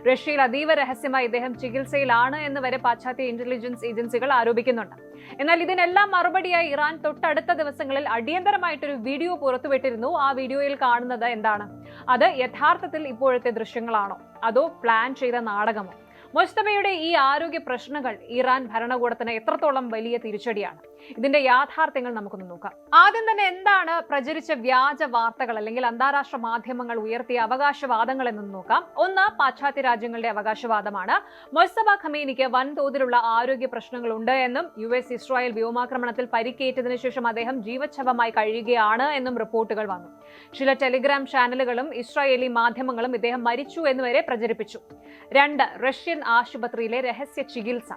റഷ്യയിൽ അതീവ രഹസ്യമായി ഇദ്ദേഹം ചികിത്സയിലാണ് എന്ന് വരെ പാശ്ചാത്യ ഇന്റലിജൻസ് ഏജൻസികൾ ആരോപിക്കുന്നുണ്ട്. എന്നാൽ ഇതിനെല്ലാം മറുപടിയായി ഇറാൻ തൊട്ടടുത്ത ദിവസങ്ങളിൽ അടിയന്തരമായിട്ടൊരു വീഡിയോ പുറത്തുവിട്ടിരുന്നു. ആ വീഡിയോയിൽ കാണുന്നത് എന്താണ്? അത് യഥാർത്ഥത്തിൽ ഇപ്പോഴത്തെ ദൃശ്യങ്ങളാണോ അതോ പ്ലാൻ ചെയ്ത നാടകമോ? മൊജ്തബയുടെ ഈ ആരോഗ്യ പ്രശ്നങ്ങൾ ഇറാൻ ഭരണകൂടത്തിന് എത്രത്തോളം വലിയ തിരിച്ചടിയാണ്? ഇതിന്റെ യാഥാർത്ഥ്യങ്ങൾ നമുക്കൊന്ന് നോക്കാം. ആദ്യം തന്നെ എന്താണ് പ്രചരിച്ച വ്യാജ വാർത്തകൾ അല്ലെങ്കിൽ അന്താരാഷ്ട്ര മാധ്യമങ്ങൾ ഉയർത്തിയ അവകാശവാദങ്ങൾ എന്ന് നോക്കാം. ഒന്ന്, പാശ്ചാത്യ രാജ്യങ്ങളുടെ അവകാശവാദമാണ്. മുസ്തഫ ഖമേനിക്ക് വൻതോതിലുള്ള ആരോഗ്യ പ്രശ്നങ്ങളുണ്ട് എന്നും US-ഇസ്രായേൽ വ്യോമാക്രമണത്തിൽ പരിക്കേറ്റതിനു ശേഷം അദ്ദേഹം ജീവച്ഛവമായി കഴിയുകയാണ് എന്നും റിപ്പോർട്ടുകൾ വന്നു. ചില ടെലിഗ്രാം ചാനലുകളും ഇസ്രായേലി മാധ്യമങ്ങളും ഇദ്ദേഹം മരിച്ചു എന്നുവരെ പ്രചരിപ്പിച്ചു. 2, റഷ്യൻ ആശുപത്രിയിലെ രഹസ്യ ചികിത്സ.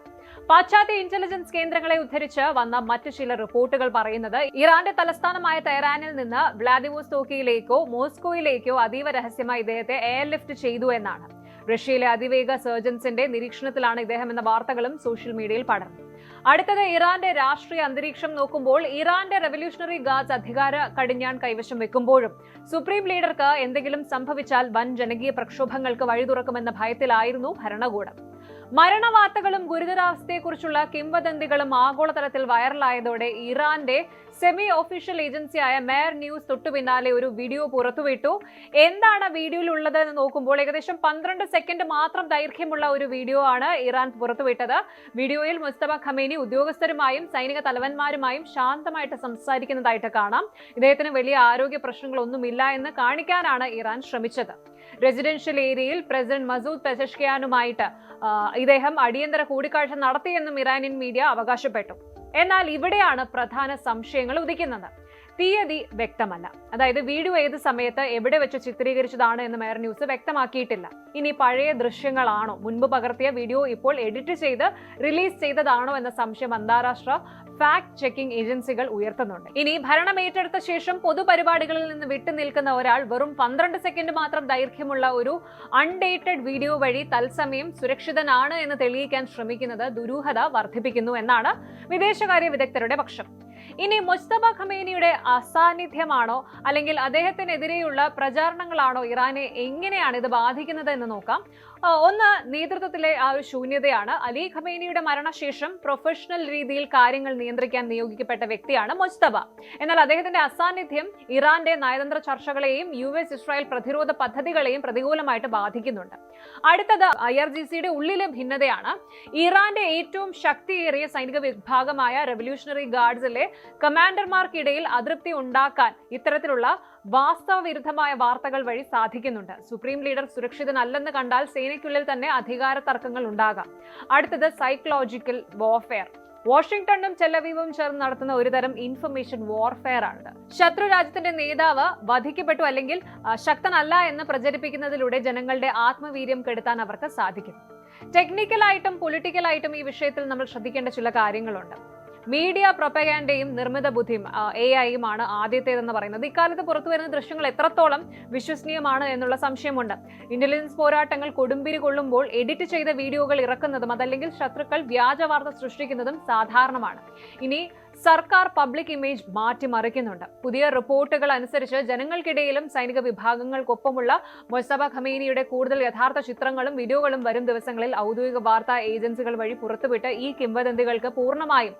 പാശ്ചാത്യ ഇന്റലിജൻസ് കേന്ദ്രങ്ങളെ ഉദ്ധരിച്ച് വന്ന മറ്റു ചില റിപ്പോർട്ടുകൾ പറയുന്നത് ഇറാന്റെ തലസ്ഥാനമായ തെഹ്റാനിൽ നിന്ന് വ്ളാദിവോസ്റ്റോക്കിലേക്കോ മോസ്കോയിലേക്കോ അതീവ രഹസ്യമായി ഇദ്ദേഹത്തെ എയർലിഫ്റ്റ് ചെയ്തു എന്നാണ്. റഷ്യയിലെ അതിവേഗ സർജൻസിന്റെ നിരീക്ഷണത്തിലാണ് ഇദ്ദേഹം എന്ന വാർത്തകളും സോഷ്യൽ മീഡിയയിൽ പടർന്നു. അടുത്തത്, ഇറാന്റെ രാഷ്ട്രീയ അന്തരീക്ഷം നോക്കുമ്പോൾ ഇറാന്റെ റവല്യൂഷണറി ഗാർഡ്സ് അധികാര കടിഞ്ഞാൺ കൈവശം വെക്കുമ്പോഴും സുപ്രീം ലീഡർക്ക് എന്തെങ്കിലും സംഭവിച്ചാൽ വൻ ജനകീയ പ്രക്ഷോഭങ്ങൾക്ക് വഴി തുറക്കുമെന്ന ഭയത്തിലായിരുന്നു ഭരണകൂടം. മരണവാർത്തകളും ഗുരുതരാവസ്ഥയെക്കുറിച്ചുള്ള കിംവദന്തികളും ആഗോളതലത്തിൽ വൈറലായതോടെ ഇറാന്റെ സെമി ഒഫീഷ്യൽ ഏജൻസിയായ മേർ ന്യൂസ് തൊട്ടു പിന്നാലെ ഒരു വീഡിയോ പുറത്തുവിട്ടു. എന്താണ് വീഡിയോയിൽ ഉള്ളത് എന്ന് നോക്കുമ്പോൾ ഏകദേശം 12 സെക്കൻഡ് മാത്രം ദൈർഘ്യമുള്ള ഒരു വീഡിയോ ആണ് ഇറാൻ പുറത്തുവിട്ടത്. വീഡിയോയിൽ മുസ്തഫ ഖമേനി ഉദ്യോഗസ്ഥരുമായും സൈനിക തലവന്മാരുമായും ശാന്തമായിട്ട് സംസാരിക്കുന്നതായിട്ട് കാണാം. ഇദ്ദേഹത്തിന് വലിയ ആരോഗ്യ പ്രശ്നങ്ങളൊന്നുമില്ല എന്ന് കാണിക്കാനാണ് ഇറാൻ ശ്രമിച്ചത്. റെസിഡൻഷ്യൽ ഏരിയയിൽ പ്രസിഡന്റ് മസൂദ് പെസഷ്കിയാനുമായിട്ട് ഇദ്ദേഹം അടിയന്തര കൂടിക്കാഴ്ച നടത്തിയെന്നും ഇറാനിയൻ മീഡിയ അവകാശപ്പെട്ടു. എന്നാൽ ഇവിടെയാണ് പ്രധാന സംശയങ്ങൾ ഉദിക്കുന്നത്. തീയതി വ്യക്തമല്ല. അതായത് വീഡിയോ ഏത് സമയത്ത് എവിടെ വെച്ച് ചിത്രീകരിച്ചതാണ് എന്ന് മേർ ന്യൂസ് വ്യക്തമാക്കിയിട്ടില്ല. ഇനി പഴയ ദൃശ്യങ്ങളാണോ, മുൻപ് പകർത്തിയ വീഡിയോ ഇപ്പോൾ എഡിറ്റ് ചെയ്ത് റിലീസ് ചെയ്തതാണോ എന്ന സംശയം അന്താരാഷ്ട്ര ഫാക്ട് ചെക്കിംഗ് ഏജൻസികൾ ഉയർത്തുന്നുണ്ട്. ഇനി ഭരണം ഏറ്റെടുത്ത ശേഷം പൊതുപരിപാടികളിൽ നിന്ന് വിട്ടുനിൽക്കുന്ന ഒരാൾ വെറും 12 സെക്കൻഡ് മാത്രം ദൈർഘ്യമുള്ള ഒരു അൺഡേറ്റഡ് വീഡിയോ വഴി തത്സമയം സുരക്ഷിതനാണ് എന്ന് തെളിയിക്കാൻ ശ്രമിക്കുന്നത് ദുരൂഹത വർദ്ധിപ്പിക്കുന്നു എന്നാണ് വിദേശകാര്യ വിദഗ്ധരുടെ പക്ഷം. ഇനി മുസ്തഫ ഖമേനിയുടെ അസാന്നിധ്യമാണോ അല്ലെങ്കിൽ അദ്ദേഹത്തിനെതിരെയുള്ള പ്രചാരണങ്ങളാണോ ഇറാനെ എങ്ങനെയാണ് ഇത് ബാധിക്കുന്നത് എന്ന് നോക്കാം. ഒന്ന്, നേതൃത്വത്തിലെ ആ ഒരു ശൂന്യതയാണ്. അലി ഖമേനിയുടെ മരണശേഷം പ്രൊഫഷണൽ രീതിയിൽ കാര്യങ്ങൾ നിയന്ത്രിക്കാൻ നിയോഗിക്കപ്പെട്ട വ്യക്തിയാണ് മുസ്തഫ. എന്നാൽ അദ്ദേഹത്തിന്റെ അസാന്നിധ്യം ഇറാന്റെ നയതന്ത്ര ചർച്ചകളെയും US-ഇസ്രായേൽ പ്രതിരോധ പദ്ധതികളെയും പ്രതികൂലമായിട്ട് ബാധിക്കുന്നുണ്ട്. അടുത്തത്, IRGCയുടെ ഉള്ളിലെ ഭിന്നതയാണ്. ഇറാന്റെ ഏറ്റവും ശക്തിയേറിയ സൈനിക വിഭാഗമായ റവല്യൂഷണറി ഗാർഡ്സിലെ കമാൻഡർമാർക്കിടയിൽ അതൃപ്തി ഉണ്ടാക്കാൻ ഇത്തരത്തിലുള്ള വാസ്തവവിരുദ്ധമായ വാർത്തകൾ വഴി സാധിക്കുന്നുണ്ട്. സുപ്രീം ലീഡർ സുരക്ഷിതനല്ലെന്ന് കണ്ടാൽ സേനയ്ക്കുള്ളിൽ തന്നെ അധികാര തർക്കങ്ങൾ ഉണ്ടാകാം. അടുത്തത്, സൈക്കോളജിക്കൽ വാർഫെയർ. വാഷിംഗ്ടണും ടെലവീവും ചേർന്ന് നടത്തുന്ന ഒരുതരം ഇൻഫർമേഷൻ വാർഫെയർ ആണിത്. ശത്രു രാജ്യത്തിന്റെ നേതാവ് വധിക്കപ്പെട്ടു അല്ലെങ്കിൽ ശക്തനല്ല എന്ന് പ്രചരിപ്പിക്കുന്നതിലൂടെ ജനങ്ങളുടെ ആത്മവീര്യം കെടുത്താൻ അവർക്ക് സാധിക്കും. ടെക്നിക്കലായിട്ടും പൊളിറ്റിക്കലായിട്ടും ഈ വിഷയത്തിൽ നമ്മൾ ശ്രദ്ധിക്കേണ്ട ചില കാര്യങ്ങളുണ്ട്. മീഡിയ പ്രൊപ്പഗാൻഡയും നിർമ്മിത ബുദ്ധിയും AI-യുമാണ് ആദ്യത്തേതെന്ന് പറയുന്നത്. ഇക്കാലത്ത് പുറത്തു വരുന്ന ദൃശ്യങ്ങൾ എത്രത്തോളം വിശ്വസനീയമാണ് എന്നുള്ള സംശയമുണ്ട്. ഇന്റലിജൻസ് പോരാട്ടങ്ങൾ കൊടുമ്പിരി കൊള്ളുമ്പോൾ എഡിറ്റ് ചെയ്ത വീഡിയോകൾ ഇറക്കുന്നതും അതല്ലെങ്കിൽ ശത്രുക്കൾ വ്യാജ വാർത്ത സൃഷ്ടിക്കുന്നതും സാധാരണമാണ്. ഇനി സർക്കാർ പബ്ലിക് ഇമേജ് മാറ്റിമറിക്കുന്നുണ്ട്. പുതിയ റിപ്പോർട്ടുകൾ അനുസരിച്ച് ജനങ്ങൾക്കിടയിലും സൈനിക വിഭാഗങ്ങൾക്കൊപ്പമുള്ള മുസ്തഫ ഖമേനിയുടെ കൂടുതൽ യഥാർത്ഥ ചിത്രങ്ങളും വീഡിയോകളും വരും ദിവസങ്ങളിൽ ഔദ്യോഗിക വാർത്താ ഏജൻസികൾ വഴി പുറത്തുവിട്ട് ഈ കിംവദന്തികൾക്ക് പൂർണ്ണമായും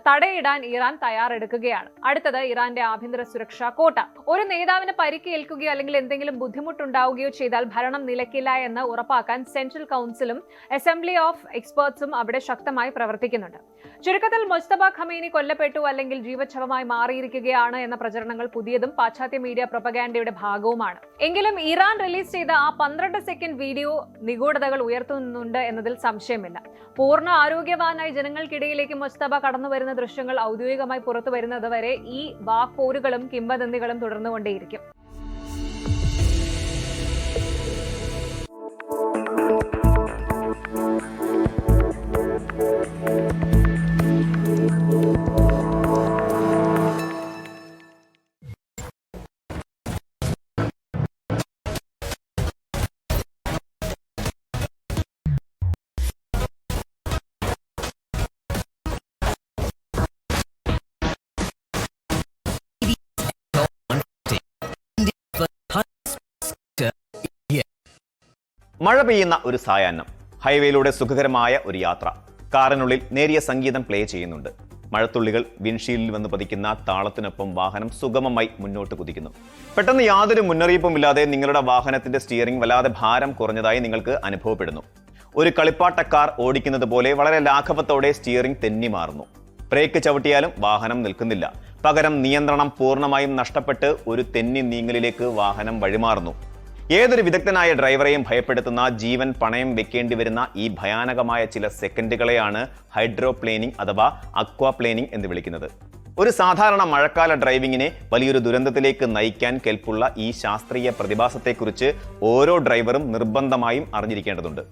തടയിടാൻ ഇറാൻ തയ്യാറെടുക്കുകയാണ്. അടുത്തത്, ഇറാന്റെ ആഭ്യന്തര സുരക്ഷാ കോട്ട. ഒരു നേതാവിന് പരിക്കേൽക്കുകയോ അല്ലെങ്കിൽ എന്തെങ്കിലും ബുദ്ധിമുട്ടുണ്ടാവുകയോ ചെയ്താൽ ഭരണം നിലയ്ക്കില്ല എന്ന് ഉറപ്പാക്കാൻ സെൻട്രൽ കൗൺസിലും അസംബ്ലി ഓഫ് എക്സ്പേർട്സും അവിടെ ശക്തമായി പ്രവർത്തിക്കുന്നുണ്ട്. ചുരുക്കത്തിൽ, മുസ്തഫ ഖമേനി കൊല്ലപ്പെട്ടു അല്ലെങ്കിൽ ജീവച്ഛവമായി മാറിയിരിക്കുകയാണ് എന്ന പ്രചരണങ്ങൾ പുതിയതും പാശ്ചാത്യ മീഡിയ പ്രൊപ്പഗാൻഡയുടെ ഭാഗവുമാണ്. എങ്കിലും ഇറാൻ റിലീസ് ചെയ്ത ആ 12 സെക്കൻഡ് വീഡിയോ നിഗൂഢതകൾ ഉയർത്തുന്നുണ്ട് എന്നതിൽ സംശയമില്ല. പൂർണ്ണ ആരോഗ്യവാനായി ജനങ്ങൾക്കിടയിലേക്ക് മുസ്തഫ കടന്നു വരുന്ന ദൃശ്യങ്ങൾ ഔദ്യോഗികമായി പുറത്തു വരുന്നത് വരെ ഈ വാക്പോരുകളും കിംവദന്തികളും തുടർന്നുകൊണ്ടേയിരിക്കും. മഴ പെയ്യുന്ന ഒരു സായാഹ്നം, ഹൈവേയിലൂടെ സുഖകരമായ ഒരു യാത്ര. കാറിനുള്ളിൽ നേരിയ സംഗീതം പ്ലേ ചെയ്യുന്നുണ്ട്. മഴത്തുള്ളികൾ വിൻഷീൽഡിൽ വന്ന് പതിക്കുന്ന താളത്തിനൊപ്പം വാഹനം സുഗമമായി മുന്നോട്ട് കുതിക്കുന്നു. പെട്ടെന്ന് യാതൊരു മുന്നറിയിപ്പുമില്ലാതെ നിങ്ങളുടെ വാഹനത്തിന്റെ സ്റ്റിയറിംഗ് വല്ലാതെ ഭാരം കുറഞ്ഞതായി നിങ്ങൾക്ക് അനുഭവപ്പെടുന്നു. ഒരു കളിപ്പാട്ട കാർ ഓടിക്കുന്നത് പോലെ വളരെ ലാഘവത്തോടെ സ്റ്റിയറിംഗ് തെന്നി മാറുന്നു. ബ്രേക്ക് ചവിട്ടിയാലും വാഹനം നിൽക്കുന്നില്ല. പകരം നിയന്ത്രണം പൂർണ്ണമായും നഷ്ടപ്പെട്ട് ഒരു തെന്നി നീങ്ങലിലേക്ക് വാഹനം വഴിമാറുന്നു. ഏതൊരു വിദഗ്ധനായ ഡ്രൈവറെയും ഭയപ്പെടുത്തുന്ന, ജീവൻ പണയം വെക്കേണ്ടി വരുന്ന ഈ ഭയാനകമായ ചില സെക്കൻഡുകളെയാണ് ഹൈഡ്രോപ്ലെയിനിങ് അഥവാ അക്വാപ്ലെയിനിങ് എന്ന് വിളിക്കുന്നത്. ഒരു സാധാരണ മഴക്കാല ഡ്രൈവിങ്ങിനെ വലിയൊരു ദുരന്തത്തിലേക്ക് നയിക്കാൻ കെൽപ്പുള്ള ഈ ശാസ്ത്രീയ പ്രതിഭാസത്തെക്കുറിച്ച് ഓരോ ഡ്രൈവറും നിർബന്ധമായും അറിഞ്ഞിരിക്കേണ്ടതുണ്ട്.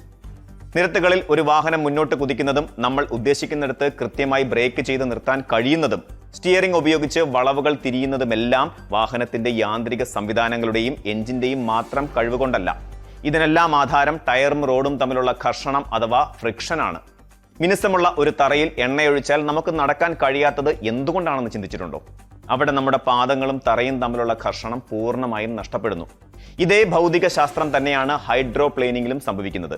നിരത്തുകളിൽ ഒരു വാഹനം മുന്നോട്ട് കുതിക്കുന്നതും നമ്മൾ ഉദ്ദേശിക്കുന്നിടത്ത് കൃത്യമായി ബ്രേക്ക് ചെയ്ത് നിർത്താൻ കഴിയുന്നതും സ്റ്റിയറിംഗ് ഉപയോഗിച്ച് വളവുകൾ തിരിയുന്നതുമെല്ലാം വാഹനത്തിന്റെ യാന്ത്രിക സംവിധാനങ്ങളുടെയും എഞ്ചിന്റെയും മാത്രം കഴിവുകൊണ്ടല്ല. ഇതിനെല്ലാം ആധാരം ടയറും റോഡും തമ്മിലുള്ള ഘർഷണം അഥവാ ഫ്രിക്ഷനാണ്. മിനുസമുള്ള ഒരു തറയിൽ എണ്ണയൊഴിച്ചാൽ നമുക്ക് നടക്കാൻ കഴിയാത്തത് എന്തുകൊണ്ടാണെന്ന് ചിന്തിച്ചിട്ടുണ്ടോ? അവിടെ നമ്മുടെ പാദങ്ങളും തറയും തമ്മിലുള്ള ഘർഷണം പൂർണ്ണമായും നഷ്ടപ്പെടുന്നു. ഇതേ ഭൗതിക ശാസ്ത്രം തന്നെയാണ് ഹൈഡ്രോപ്ലെയിനിങ്ങിലും സംഭവിക്കുന്നത്.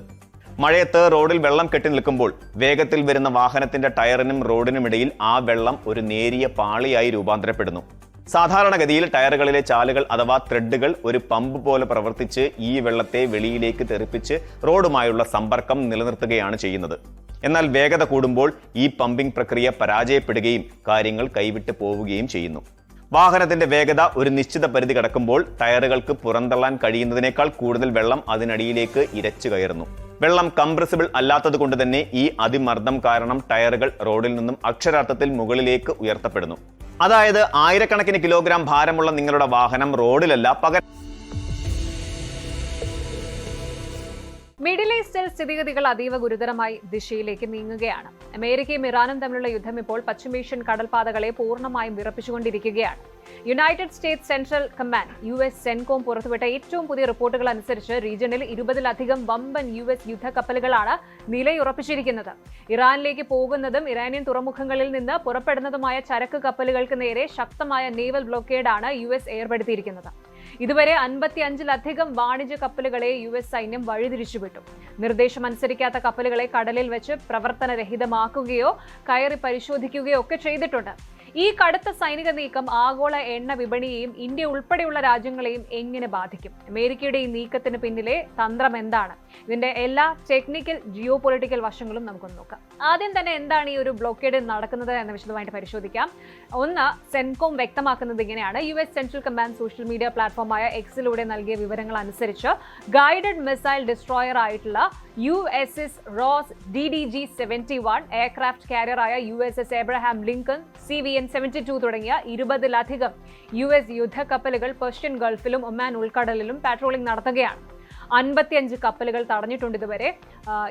മഴയത്ത് റോഡിൽ വെള്ളം കെട്ടി നിൽക്കുമ്പോൾ വേഗത്തിൽ വരുന്ന വാഹനത്തിന്റെ ടയറിനും റോഡിനുമിടയിൽ ആ വെള്ളം ഒരു നേരിയ പാളിയായി രൂപാന്തരപ്പെടുന്നു. സാധാരണഗതിയിൽ ടയറുകളിലെ ചാലുകൾ അഥവാ ത്രെഡുകൾ ഒരു പമ്പ് പോലെ പ്രവർത്തിച്ച് ഈ വെള്ളത്തെ വെളിയിലേക്ക് തെറിപ്പിച്ച് റോഡുമായുള്ള സമ്പർക്കം നിലനിർത്തുകയാണ് ചെയ്യുന്നത്. എന്നാൽ വേഗത കൂടുമ്പോൾ ഈ പമ്പിംഗ് പ്രക്രിയ പരാജയപ്പെടുകയും കാര്യങ്ങൾ കൈവിട്ട് പോവുകയും ചെയ്യുന്നു. വാഹനത്തിന്റെ വേഗത ഒരു നിശ്ചിത പരിധി കടക്കുമ്പോൾ ടയറുകൾക്ക് പുറന്തള്ളാൻ കഴിയുന്നതിനേക്കാൾ കൂടുതൽ വെള്ളം അതിനടിയിലേക്ക് ഇരച്ചു കയറുന്നു. വെള്ളം കംപ്രസിബിൾ അല്ലാത്തത് കൊണ്ട് തന്നെ ഈ അതിമർദ്ദം കാരണം ടയറുകൾ റോഡിൽ നിന്നും അക്ഷരാർത്ഥത്തിൽ മുകളിലേക്ക് ഉയർത്തപ്പെടുന്നു. അതായത് ആയിരക്കണക്കിന് കിലോഗ്രാം ഭാരമുള്ള നിങ്ങളുടെ വാഹനം റോഡിലല്ല, പകരം മിഡിൽ ഈസ്റ്റിൽ സ്ഥിതിഗതികൾ അതീവ ഗുരുതരമായി ദിശയിലേക്ക് നീങ്ങുകയാണ്. അമേരിക്കയും ഇറാനും തമ്മിലുള്ള യുദ്ധം ഇപ്പോൾ പശ്ചിമേഷ്യൻ കടൽപാതകളെ പൂർണ്ണമായും വിറപ്പിച്ചുകൊണ്ടിരിക്കുകയാണ്. United States Central Command US CENTCOM പുറത്തുവിട്ട ഏറ്റവും പുതിയ റിപ്പോർട്ടുകൾ അനുസരിച്ച് റീജിയണിൽ 20-ലധികം വമ്പൻ US യുദ്ധക്കപ്പലുകളാണ് നിലയുറപ്പിച്ചിരിക്കുന്നത്. ഇറാനിലേക്ക് പോകുന്നതും ഇറാനിയൻ തുറമുഖങ്ങളിൽ നിന്ന് പുറപ്പെടുന്നതുമായ ചരക്ക് കപ്പലുകൾക്ക് നേരെ ശക്തമായ നേവൽ ബ്ലോക്കേഡാണ് US ഏർപ്പെടുത്തിയിരിക്കുന്നത്. ഇതുവരെ 55-ലധികം വാണിജ്യ കപ്പലുകളെ US സൈന്യം വഴിതിരിച്ചുവിട്ടു. നിർദ്ദേശമനുസരിക്കാത്ത കപ്പലുകളെ കടലിൽ വെച്ച് പ്രവർത്തനരഹിതമാക്കുകയോ കയറി പരിശോധിക്കുകയോ ഒക്കെ ചെയ്തിട്ടുണ്ട്. ഈ കടുത്ത സൈനിക നീക്കം ആഗോള എണ്ണ വിപണിയെയും ഇന്ത്യ ഉൾപ്പെടെയുള്ള രാജ്യങ്ങളെയും എങ്ങനെ ബാധിക്കും? അമേരിക്കയുടെ ഈ നീക്കത്തിന് പിന്നിലെ തന്ത്രം എന്താണ്? ഇതിന്റെ എല്ലാ ടെക്നിക്കൽ ജിയോ പൊളിറ്റിക്കൽ വശങ്ങളും നമുക്കൊന്ന് നോക്കാം. ആദ്യം തന്നെ എന്താണ് ഈ ഒരു ബ്ലോക്കേഡ് നടക്കുന്നത് എന്ന് വിശദമായിട്ട് പരിശോധിക്കാം. ഒന്ന്, സെൻകോം വ്യക്തമാക്കുന്നത് ഇങ്ങനെയാണ്. US Central Command social media പ്ലാറ്റ്ഫോമായ എക്സിലൂടെ നൽകിയ വിവരങ്ങൾ അനുസരിച്ച് ഗൈഡഡ് മിസൈൽ ഡിസ്ട്രോയർ ആയിട്ടുള്ള USS റോസ് DDG-71, എയർക്രാഫ്റ്റ് കാരിയറായ USS എബ്രഹാം ലിങ്കൺ, CVN-72 തുടങ്ങിയ 20-ലധികം US യുദ്ധക്കപ്പലുകൾ പേർഷ്യൻ ഗൾഫിലും ഒമാൻ ഉൾക്കടലിലും പാട്രോളിംഗ് നടത്തുകയാണ്. 55 കപ്പലുകൾ തടഞ്ഞിട്ടുണ്ട്.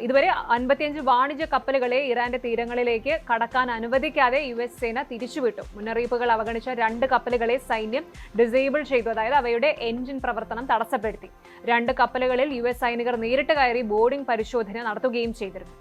ഇതുവരെ 55 വാണിജ്യ കപ്പലുകളെ ഇറാന്റെ തീരങ്ങളിലേക്ക് കടക്കാൻ അനുവദിക്കാതെ US സേന തിരിച്ചുവിട്ടു. മുന്നറിയിപ്പുകൾ അവഗണിച്ച 2 കപ്പലുകളെ സൈന്യം ഡിസേബിൾ ചെയ്തു, അതായത് അവയുടെ എഞ്ചിൻ പ്രവർത്തനം തടസ്സപ്പെടുത്തി. 2 കപ്പലുകളിൽ US സൈനികർ നേരിട്ട് കയറി ബോർഡിംഗ് പരിശോധന നടത്തുകയും ചെയ്തിരുന്നു.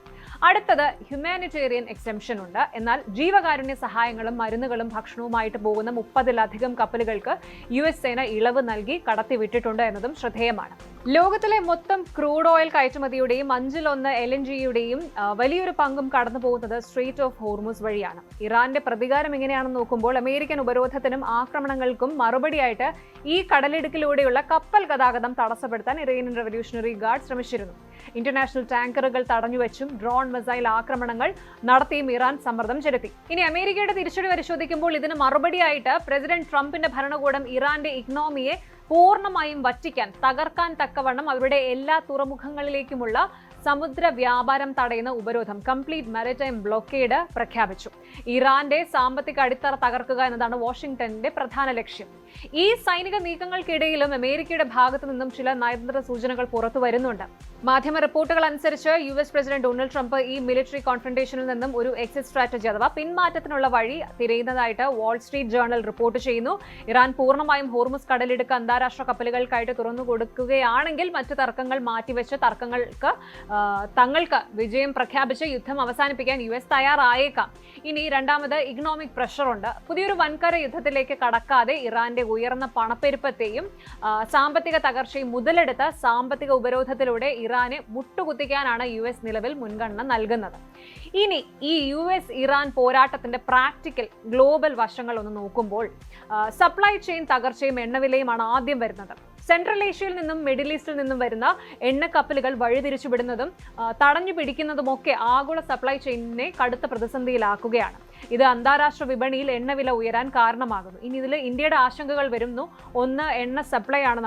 അടുത്തത് ഹ്യൂമാനിറ്റേറിയൻ എക്സംഷൻ ഉണ്ട്. എന്നാൽ ജീവകാരുണ്യ സഹായങ്ങളും മരുന്നുകളും ഭക്ഷണവുമായിട്ട് പോകുന്ന 30-ലധികം കപ്പലുകൾക്ക് US സേന ഇളവ് നൽകി കടത്തിവിട്ടിട്ടുണ്ട് എന്നതും ശ്രദ്ധേയമാണ്. ലോകത്തിലെ മൊത്തം ക്രൂഡ് ഓയിൽ കയറ്റുമതിയുടെയും 5-1 LNGയുടെയും വലിയൊരു പങ്കും കടന്നു പോകുന്നത് സ്ട്രെയിറ്റ് ഓഫ് ഹോർമുസ് വഴിയാണ്. ഇറാന്റെ പ്രതികാരം എങ്ങനെയാണെന്ന് നോക്കുമ്പോൾ അമേരിക്കൻ ഉപരോധത്തിനും ആക്രമണങ്ങൾക്കും മറുപടിയായിട്ട് ഈ കടലിടുക്കിലൂടെയുള്ള കപ്പൽ ഗതാഗതം തടസ്സപ്പെടുത്താൻ ഇറാനിയൻ റവല്യൂഷണറി ഗാർഡ് ശ്രമിച്ചിരുന്നു. ഇന്റർനാഷണൽ ടാങ്കറുകൾ തടഞ്ഞുവെച്ചും ഡ്രോൺ മിസൈൽ ആക്രമണങ്ങൾ നടത്തിയും ഇറാൻ സമ്മർദ്ദം ചെലുത്തി. ഇനി അമേരിക്കയുടെ തിരിച്ചടി പരിശോധിക്കുമ്പോൾ ഇതിന് മറുപടിയായിട്ട് പ്രസിഡന്റ് ട്രംപിന്റെ ഭരണകൂടം ഇറാന്റെ ഇക്കണോമിയെ പൂർണ്ണമായും വറ്റിക്കാൻ, തകർക്കാൻ തക്കവണ്ണം അവരുടെ എല്ലാ തുറമുഖങ്ങളിലേക്കുമുള്ള സമുദ്ര വ്യാപാരം തടയുന്ന ഉപരോധം, കംപ്ലീറ്റ് മാരിടൈം ബ്ലോക്കേഡ് പ്രഖ്യാപിച്ചു. ഇറാന്റെ സാമ്പത്തിക അടിത്തറ തകർക്കുക എന്നതാണ് വാഷിംഗ്ടണിന്റെ പ്രധാന ലക്ഷ്യം. ഈ സൈനിക നീക്കങ്ങൾക്കിടയിലും അമേരിക്കയുടെ ഭാഗത്തു നിന്നും ചില നയതന്ത്ര സൂചനകൾ പുറത്തു വരുന്നുണ്ട്. മാധ്യമ റിപ്പോർട്ടുകൾ അനുസരിച്ച് US പ്രസിഡന്റ് ഡൊണാൾഡ് ട്രംപ് ഈ മിലിറ്ററി കോൺഫ്രണ്ടേഷനിൽ നിന്നും ഒരു എക്സിറ്റ് സ്ട്രാറ്റജി അഥവാ പിന്മാറ്റത്തിനുള്ള വഴി തിരയുന്നതായിട്ട് വാൾ സ്ട്രീറ്റ് ജേർണൽ റിപ്പോർട്ട് ചെയ്യുന്നു. ഇറാൻ പൂർണ്ണമായും ഹോർമുസ് കടലിടുക്ക് അന്താരാഷ്ട്ര കപ്പലുകൾക്കായിട്ട് തുറന്നു കൊടുക്കുകയാണെങ്കിൽ മറ്റു തർക്കങ്ങൾ മാറ്റിവെച്ച് തങ്ങൾക്ക് വിജയം പ്രഖ്യാപിച്ച് യുദ്ധം അവസാനിപ്പിക്കാൻ US തയ്യാറായേക്കാം. ഇനി രണ്ടാമത് ഇക്കണോമിക് പ്രഷറുണ്ട്. പുതിയൊരു വൻകര യുദ്ധത്തിലേക്ക് കടക്കാതെ ഇറാന്റെ ഉയർന്ന പണപ്പെരുപ്പത്തെയും സാമ്പത്തിക തകർച്ചയും മുതലെടുത്ത സാമ്പത്തിക ഉപരോധത്തിലൂടെ ഇറാനെ മുട്ടുകുത്തിക്കാനാണ് US നിലവിൽ മുൻഗണന നൽകുന്നത്. ഇനി ഈ US ഇറാൻ പോരാട്ടത്തിന്റെ പ്രാക്ടിക്കൽ ഗ്ലോബൽ വശങ്ങൾ ഒന്ന് നോക്കുമ്പോൾ സപ്ലൈ ചെയിൻ തകർച്ചയും എണ്ണവിലയുമാണ് ആദ്യം വരുന്നത്. സെൻട്രൽ ഏഷ്യയിൽ നിന്നും മിഡിൽ ഈസ്റ്റിൽ നിന്നും വരുന്ന എണ്ണക്കപ്പലുകൾ വഴിതിരിച്ചുവിടുന്നതും തടഞ്ഞു പിടിക്കുന്നതുമൊക്കെ ആഗോള സപ്ലൈ ചെയിനിനെ കടുത്ത പ്രതിസന്ധിയിലാക്കുകയാണ്. ഇത് അന്താരാഷ്ട്ര വിപണിയിൽ എണ്ണവില ഉയരാൻ കാരണമാകുന്നു. ഇനി ഇതിൽ ഇന്ത്യയുടെ ആശങ്കകൾ വരുന്നു. ഒന്ന്, എണ്ണ സപ്ലൈ ആണ്.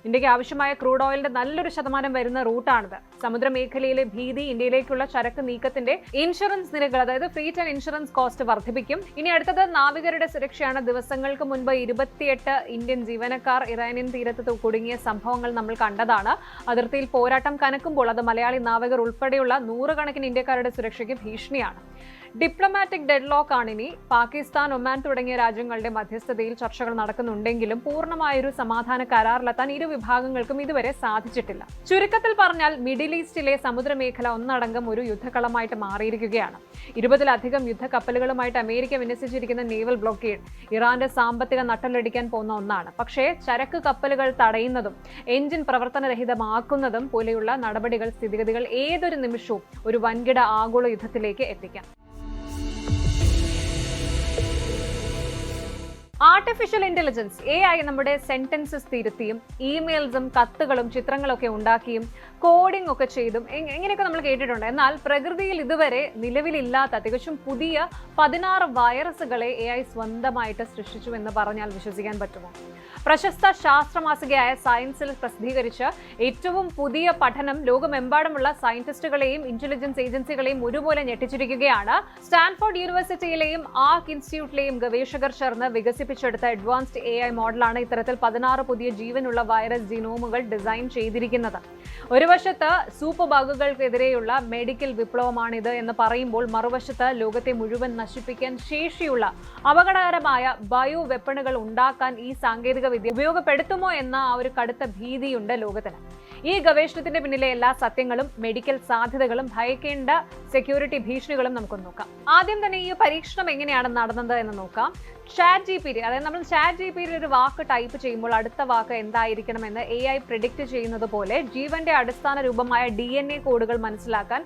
ഇന്ത്യക്ക് ആവശ്യമായ ക്രൂഡ് ഓയിലിന്റെ നല്ലൊരു ശതമാനം വരുന്ന റൂട്ടാണിത്. സമുദ്രമേഖലയിലെ ഭീതി ഇന്ത്യയിലേക്കുള്ള ചരക്ക് നീക്കത്തിന്റെ ഇൻഷുറൻസ് നിരക്കുകൾ, അതായത് ഫ്രീറ്റ് ആൻഡ് ഇൻഷുറൻസ് കോസ്റ്റ് വർദ്ധിപ്പിക്കും. ഇനി അടുത്തത് നാവികരുടെ സുരക്ഷയാണ്. ദിവസങ്ങൾക്ക് മുൻപ് 28 ഇന്ത്യൻ ജീവനക്കാർ ഇറാനിയൻ തീരത്ത് കുടുങ്ങിയ സംഭവങ്ങൾ നമ്മൾ കണ്ടതാണ്. അതിർത്തിയിൽ പോരാട്ടം കനക്കുമ്പോൾ അത് മലയാളി നാവികർ ഉൾപ്പെടെയുള്ള നൂറുകണക്കിന് ഇന്ത്യക്കാരുടെ സുരക്ഷയ്ക്ക് ഭീഷണിയാണ്. ഡിപ്ലോമാറ്റിക് ഡെഡ്ലോക്ക് ആണ് ഇനി. പാകിസ്ഥാൻ, ഒമാൻ തുടങ്ങിയ രാജ്യങ്ങളുടെ മധ്യസ്ഥതയിൽ ചർച്ചകൾ നടക്കുന്നുണ്ടെങ്കിലും പൂർണ്ണമായൊരു സമാധാന കരാറിലെത്താൻ ഇരു വിഭാഗങ്ങൾക്കും ഇതുവരെ സാധിച്ചിട്ടില്ല. ചുരുക്കത്തിൽ പറഞ്ഞാൽ മിഡിൽ ഈസ്റ്റിലെ സമുദ്രമേഖല ഒന്നടങ്കം ഒരു യുദ്ധക്കളമായിട്ട് മാറിയിരിക്കുകയാണ്. 20-ലധികം യുദ്ധക്കപ്പലുകളുമായിട്ട് അമേരിക്ക വിന്യസിച്ചിരിക്കുന്ന നേവൽ ബ്ലോക്കേഡ് ഇറാന്റെ സാമ്പത്തിക നട്ടലടിക്കാൻ പോകുന്ന ഒന്നാണ്. പക്ഷേ ചരക്ക് കപ്പലുകൾ തടയുന്നതും എഞ്ചിൻ പ്രവർത്തനരഹിതമാക്കുന്നതും പോലെയുള്ള നടപടികൾ സ്ഥിതിഗതികൾ ഏതൊരു നിമിഷവും ഒരു വൻകിട ആഗോള യുദ്ധത്തിലേക്ക് എത്തിക്കാം. ആർട്ടിഫിഷ്യൽ ഇന്റലിജൻസ് AI നമ്മുടെ സെന്റൻസസ് തിരുത്തിയും ഇമെയിൽസും കത്തുകളും ചിത്രങ്ങളൊക്കെ ഉണ്ടാക്കിയും കോഡിംഗ് ഒക്കെ ചെയ്തും ഇങ്ങനെയൊക്കെ നമ്മൾ കേട്ടിട്ടുണ്ട്. എന്നാൽ പ്രകൃതിയിൽ ഇതുവരെ നിലവിലില്ലാത്ത തികച്ചും പുതിയ 16 വൈറസുകളെ AI സ്വന്തമായിട്ട് സൃഷ്ടിച്ചു എന്ന് പറഞ്ഞാൽ വിശ്വസിക്കാൻ പറ്റുമോ? പ്രശസ്ത ശാസ്ത്രമാസികയായ സയൻസിൽ പ്രസിദ്ധീകരിച്ച ഏറ്റവും പുതിയ പഠനം ലോകമെമ്പാടുമുള്ള സയന്റിസ്റ്റുകളെയും ഇന്റലിജൻസ് ഏജൻസികളെയും ഒരുപോലെ ഞെട്ടിച്ചിരിക്കുകയാണ്. സ്റ്റാൻഫോർഡ് യൂണിവേഴ്സിറ്റിയിലെയും ആർക്ക് ഇൻസ്റ്റിറ്റ്യൂട്ടിലെയും ഗവേഷകർ ചേർന്ന് വികസിപ്പിച്ചെടുത്ത അഡ്വാൻസ്ഡ് AI മോഡലാണ് ഇത്തരത്തിൽ 16 പുതിയ ജീവനുള്ള വൈറസ് ജീനോമുകൾ ഡിസൈൻ ചെയ്തിരിക്കുന്നത്. ഒരു വശത്ത് സൂപ്പർ ബഗുകൾക്കെതിരെയുള്ള മെഡിക്കൽ വിപ്ലവമാണിത് എന്ന് പറയുമ്പോൾ മറുവശത്ത് ലോകത്തെ മുഴുവൻ നശിപ്പിക്കാൻ ശേഷിയുള്ള അപകടകരമായ ബയോ വെപ്പണുകൾ ഉണ്ടാക്കാൻ ഈ സാങ്കേതിക വിദ്യ ഉപയോഗപ്പെടുത്തുമോ എന്ന ഒരു കടുത്ത ഭീതിയുണ്ട് ലോകത്തിന്. ഈ ഗവേഷണത്തിന്റെ പിന്നിലെ എല്ലാ സത്യങ്ങളും മെഡിക്കൽ സാധ്യതകളും ഭയക്കേണ്ട സെക്യൂരിറ്റി ഭീഷണികളും നമുക്ക് നോക്കാം. ആദ്യം തന്നെ ഈ പരീക്ഷണം എങ്ങനെയാണ് നടന്നത് എന്ന് നോക്കാം. ChatGPT, അതായത് നമ്മൾ ChatGPT ഒരു വാക്ക് ടൈപ്പ് ചെയ്യുമ്പോൾ അടുത്ത വാക്ക് എന്തായിരിക്കണമെന്ന് AI പ്രെഡിക്റ്റ് ചെയ്യുന്നത് പോലെ ജീവന്റെ അടിസ്ഥാന രൂപമായ DNA കോഡുകൾ മനസ്സിലാക്കാൻ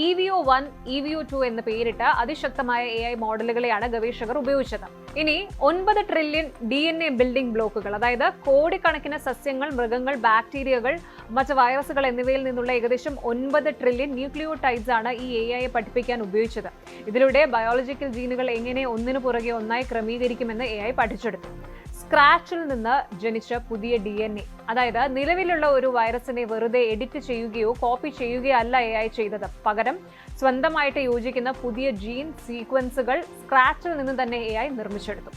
EVO1, EVO2 എന്ന് പേരിട്ട് അതിശക്തമായ AI മോഡലുകളെയാണ് ഗവേഷകർ ഉപയോഗിച്ചത്. ഇനി 9 ട്രില്യൺ DNA ബിൽഡിംഗ് ബ്ലോക്കുകൾ, അതായത് കോടിക്കണക്കിന് സസ്യങ്ങൾ, മൃഗങ്ങൾ, ബാക്ടീരിയകൾ, മറ്റ് വൈറസുകൾ എന്നിവയിൽ നിന്നുള്ള ഏകദേശം 9 ട്രില്യൺ ന്യൂക്ലിയോടൈഡ്സ് ആണ് ഈ AI പഠിപ്പിക്കാൻ ഉപയോഗിച്ചത്. ഇതിലൂടെ ബയോളജിക്കൽ ജീനുകൾ എങ്ങനെ ഒന്നിനു പുറകെ ഒന്നായി ക്രമീകരിക്കുമെന്ന് AI പഠിച്ചെടുത്തു. സ്ക്രാച്ചിൽ നിന്ന് ജനിച്ച പുതിയ DNA, അതായത് നിലവിലുള്ള ഒരു വൈറസിനെ വെറുതെ എഡിറ്റ് ചെയ്യുകയോ കോപ്പി ചെയ്യുകയോ അല്ല AI ചെയ്തത്. പകരം സ്വന്തമായിട്ട് യോജിക്കുന്ന പുതിയ ജീൻ സീക്വൻസുകൾ സ്ക്രാച്ചിൽ നിന്ന് തന്നെ AI നിർമ്മിച്ചെടുത്തു.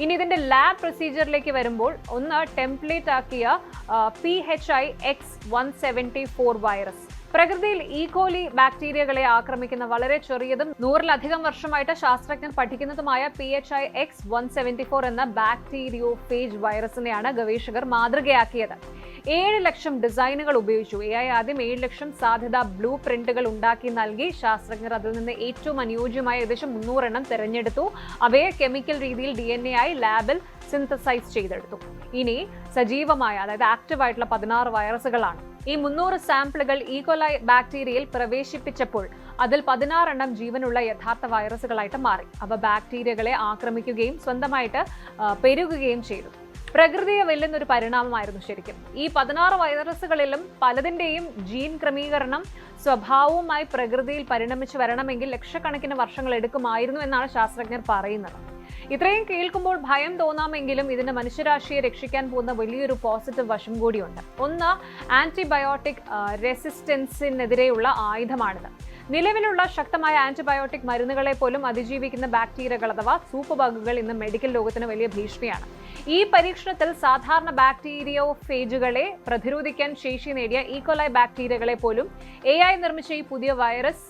ഇനി ഇതിന്റെ ലാബ് പ്രൊസീജിയറിലേക്ക് വരുമ്പോൾ, ഒന്ന് ടെംപ്ലേറ്റ് ആക്കിയ PHIX-174 വൈറസ്. പ്രകൃതിയിൽ ഈകോലി ബാക്ടീരിയകളെ ആക്രമിക്കുന്ന വളരെ ചെറിയതും 100-ലധികം വർഷമായിട്ട് ശാസ്ത്രജ്ഞർ പഠിക്കുന്നതുമായ PHIX-174 എന്ന ബാക്ടീരിയോഫേജ് വൈറസിനെയാണ് ഗവേഷകർ മാതൃകയാക്കിയത്. 7 ലക്ഷം ഡിസൈനുകൾ ഉപയോഗിച്ചു. AI ആദ്യം 7 ലക്ഷം സാധ്യതാ ബ്ലൂ പ്രിന്റുകൾ ഉണ്ടാക്കി നൽകി. ശാസ്ത്രജ്ഞർ അതിൽ നിന്ന് ഏറ്റവും അനുയോജ്യമായ ഏകദേശം 300 എണ്ണം തിരഞ്ഞെടുത്തു. അവയെ കെമിക്കൽ രീതിയിൽ DNA ആയി ലാബിൽ സിന്തസൈസ് ചെയ്തെടുത്തു. ഇനി സജീവമായ, അതായത് ആക്റ്റീവ് ആയിട്ടുള്ള 16 വൈറസുകളാണ്. ഈ 300 സാമ്പിളുകൾ ഈകോലൈ ബാക്ടീരിയയിൽ പ്രവേശിപ്പിച്ചപ്പോൾ അതിൽ 16 എണ്ണം ജീവനുള്ള യഥാർത്ഥ വൈറസുകളായിട്ട് മാറി. അവ ബാക്ടീരിയകളെ ആക്രമിക്കുകയും സ്വന്തമായിട്ട് പെരുകുകയും ചെയ്തു. പ്രകൃതിയെ വെല്ലുന്നൊരു പരിണാമമായിരുന്നു ശരിക്കും. ഈ 16 വൈറസുകളിലും പലതിൻ്റെയും ജീൻ ക്രമീകരണം സ്വഭാവവുമായി പ്രകൃതിയിൽ പരിണമിച്ചു വരണമെങ്കിൽ ലക്ഷക്കണക്കിന് വർഷങ്ങൾ എടുക്കുമായിരുന്നു എന്നാണ് ശാസ്ത്രജ്ഞർ പറയുന്നത്. ഇത്രയും കേൾക്കുമ്പോൾ ഭയം തോന്നാമെങ്കിലും ഇതിന് മനുഷ്യരാശിയെ രക്ഷിക്കാൻ പോകുന്ന വലിയൊരു പോസിറ്റീവ് വശം കൂടിയുണ്ട്. ഒന്ന്, ആന്റിബയോട്ടിക് റെസിസ്റ്റൻസിനെതിരെയുള്ള ആയുധമാണിത്. നിലവിലുള്ള ശക്തമായ ആന്റിബയോട്ടിക് മരുന്നുകളെ പോലും അതിജീവിക്കുന്ന ബാക്ടീരിയകൾ അഥവാ സൂപ്പർ ബഗുകൾ ഇന്ന് മെഡിക്കൽ ലോകത്തിന് വലിയ ഭീഷണിയാണ്. ഈ പരീക്ഷണത്തിൽ സാധാരണ ബാക്ടീരിയോഫേജുകളെ പ്രതിരോധിക്കാൻ ശേഷി നേടിയ ഈക്കോലൈ ബാക്ടീരിയകളെ പോലും AI നിർമ്മിച്ച ഈ പുതിയ വൈറസ്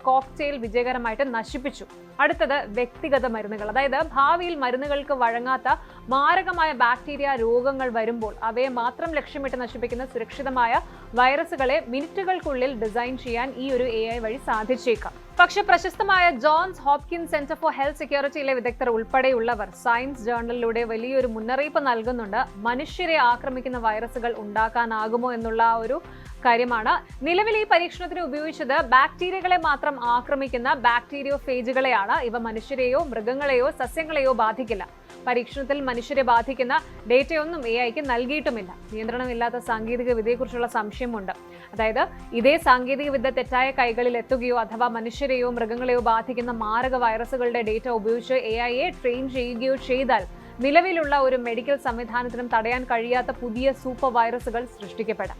കോക്ടെയിൽ വിജയകരമായിട്ട് നശിപ്പിച്ചു. അടുത്തത് വ്യക്തിഗത മരുന്നുകൾ, അതായത് ഭാവിയിൽ മരുന്നുകൾക്ക് വഴങ്ങാത്ത മാരകമായ ബാക്ടീരിയ രോഗങ്ങൾ വരുമ്പോൾ അവയെ മാത്രം ലക്ഷ്യമിട്ട് നശിപ്പിക്കുന്ന സുരക്ഷിതമായ വൈറസുകളെ മിനിറ്റുകൾക്കുള്ളിൽ ഡിസൈൻ ചെയ്യാൻ ഈ ഒരു AI വഴി സാധിച്ചേക്കാം. പക്ഷേ പ്രശസ്തമായ Johns Hopkins Center for Health സെക്യൂരിറ്റിയിലെ വിദഗ്ധർ ഉൾപ്പെടെയുള്ളവർ സയൻസ് ജേർണലിലൂടെ വലിയൊരു മുന്നറിയിപ്പ് നൽകുന്നുണ്ട്. മനുഷ്യരെ ആക്രമിക്കുന്ന വൈറസുകൾ ഉണ്ടാക്കാനാകുമോ എന്നുള്ള ഒരു കാര്യമാണ്. നിലവിൽ ഈ പരീക്ഷണത്തിന് ഉപയോഗിച്ചത് ബാക്ടീരിയകളെ മാത്രം ആക്രമിക്കുന്ന ബാക്ടീരിയോഫേജുകളെയാണ്. ഇവ മനുഷ്യരെയോ മൃഗങ്ങളെയോ സസ്യങ്ങളെയോ ബാധിക്കില്ല. പരീക്ഷണത്തിൽ മനുഷ്യരെ ബാധിക്കുന്ന ഡേറ്റയൊന്നും AIക്ക് നൽകിയിട്ടുമില്ല. നിയന്ത്രണമില്ലാത്ത സാങ്കേതിക വിദ്യയെക്കുറിച്ചുള്ള സംശയമുണ്ട്. അതായത് ഇതേ സാങ്കേതികവിദ്യ തെറ്റായ കൈകളിൽ എത്തുകയോ അഥവാ മനുഷ്യരെയോ മൃഗങ്ങളെയോ ബാധിക്കുന്ന മാരക വൈറസുകളുടെ ഡേറ്റ ഉപയോഗിച്ച് AI-യെ ട്രെയിൻ ചെയ്യുകയോ ചെയ്താൽ നിലവിലുള്ള ഒരു മെഡിക്കൽ സംവിധാനത്തിനും തടയാൻ കഴിയാത്ത പുതിയ സൂപ്പർ വൈറസുകൾ സൃഷ്ടിക്കപ്പെടാം.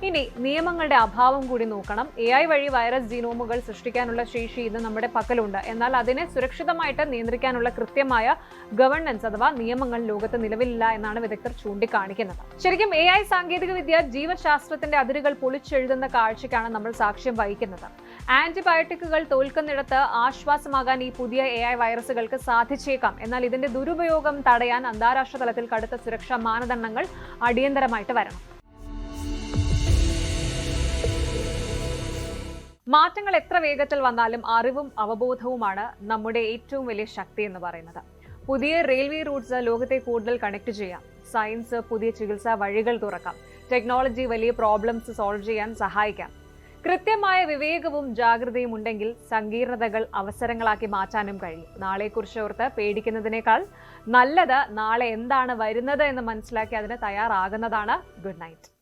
ഇനി നിയമങ്ങളുടെ അഭാവം കൂടി നോക്കണം. AI വഴി വൈറസ് ജീനോമുകൾ സൃഷ്ടിക്കാനുള്ള ശേഷി ഇന്ന് നമ്മുടെ പക്കലുണ്ട്. എന്നാൽ അതിനെ സുരക്ഷിതമായിട്ട് നിയന്ത്രിക്കാനുള്ള കൃത്യമായ ഗവൺമെൻസ് അഥവാ നിയമങ്ങൾ ലോകത്ത് നിലവിലില്ല എന്നാണ് വിദഗ്ധർ ചൂണ്ടിക്കാണിക്കുന്നത്. ശരിക്കും AI സാങ്കേതികവിദ്യ ജീവശാസ്ത്രത്തിന്റെ അതിരുകൾ പൊളിച്ചെഴുതുന്ന കാഴ്ചയ്ക്കാണ് നമ്മൾ സാക്ഷ്യം വഹിക്കുന്നത്. ആന്റിബയോട്ടിക്കുകൾ തോൽക്കുന്നിടത്ത് ആശ്വാസമാകാൻ ഈ പുതിയ AI വൈറസുകൾക്ക് സാധിച്ചേക്കാം. എന്നാൽ ഇതിന്റെ ദുരുപയോഗം തടയാൻ അന്താരാഷ്ട്ര തലത്തിൽ കടുത്ത സുരക്ഷാ മാനദണ്ഡങ്ങൾ അടിയന്തരമായിട്ട് വരണം. മാറ്റങ്ങൾ എത്ര വേഗത്തിൽ വന്നാലും അറിവും അവബോധവുമാണ് നമ്മുടെ ഏറ്റവും വലിയ ശക്തി എന്ന് പറയുന്നത്. പുതിയ റെയിൽവേ റൂട്ട്സ് ലോകത്തെ കൂടുതൽ കണക്ട് ചെയ്യാം. സയൻസ് പുതിയ ചികിത്സാ വഴികൾ തുറക്കാം. ടെക്നോളജി വലിയ പ്രോബ്ലംസ് സോൾവ് ചെയ്യാൻ സഹായിക്കാം. കൃത്യമായ വിവേകവും ജാഗ്രതയും ഉണ്ടെങ്കിൽ സങ്കീർണതകൾ അവസരങ്ങളാക്കി മാറ്റാനും കഴിയും. നാളെക്കുറിച്ച് ഓർത്ത് പേടിക്കുന്നതിനേക്കാൾ നല്ലത് നാളെ എന്താണ് വരുന്നത് എന്ന് മനസ്സിലാക്കി അതിന് തയ്യാറാകുന്നതാണ്. Good night.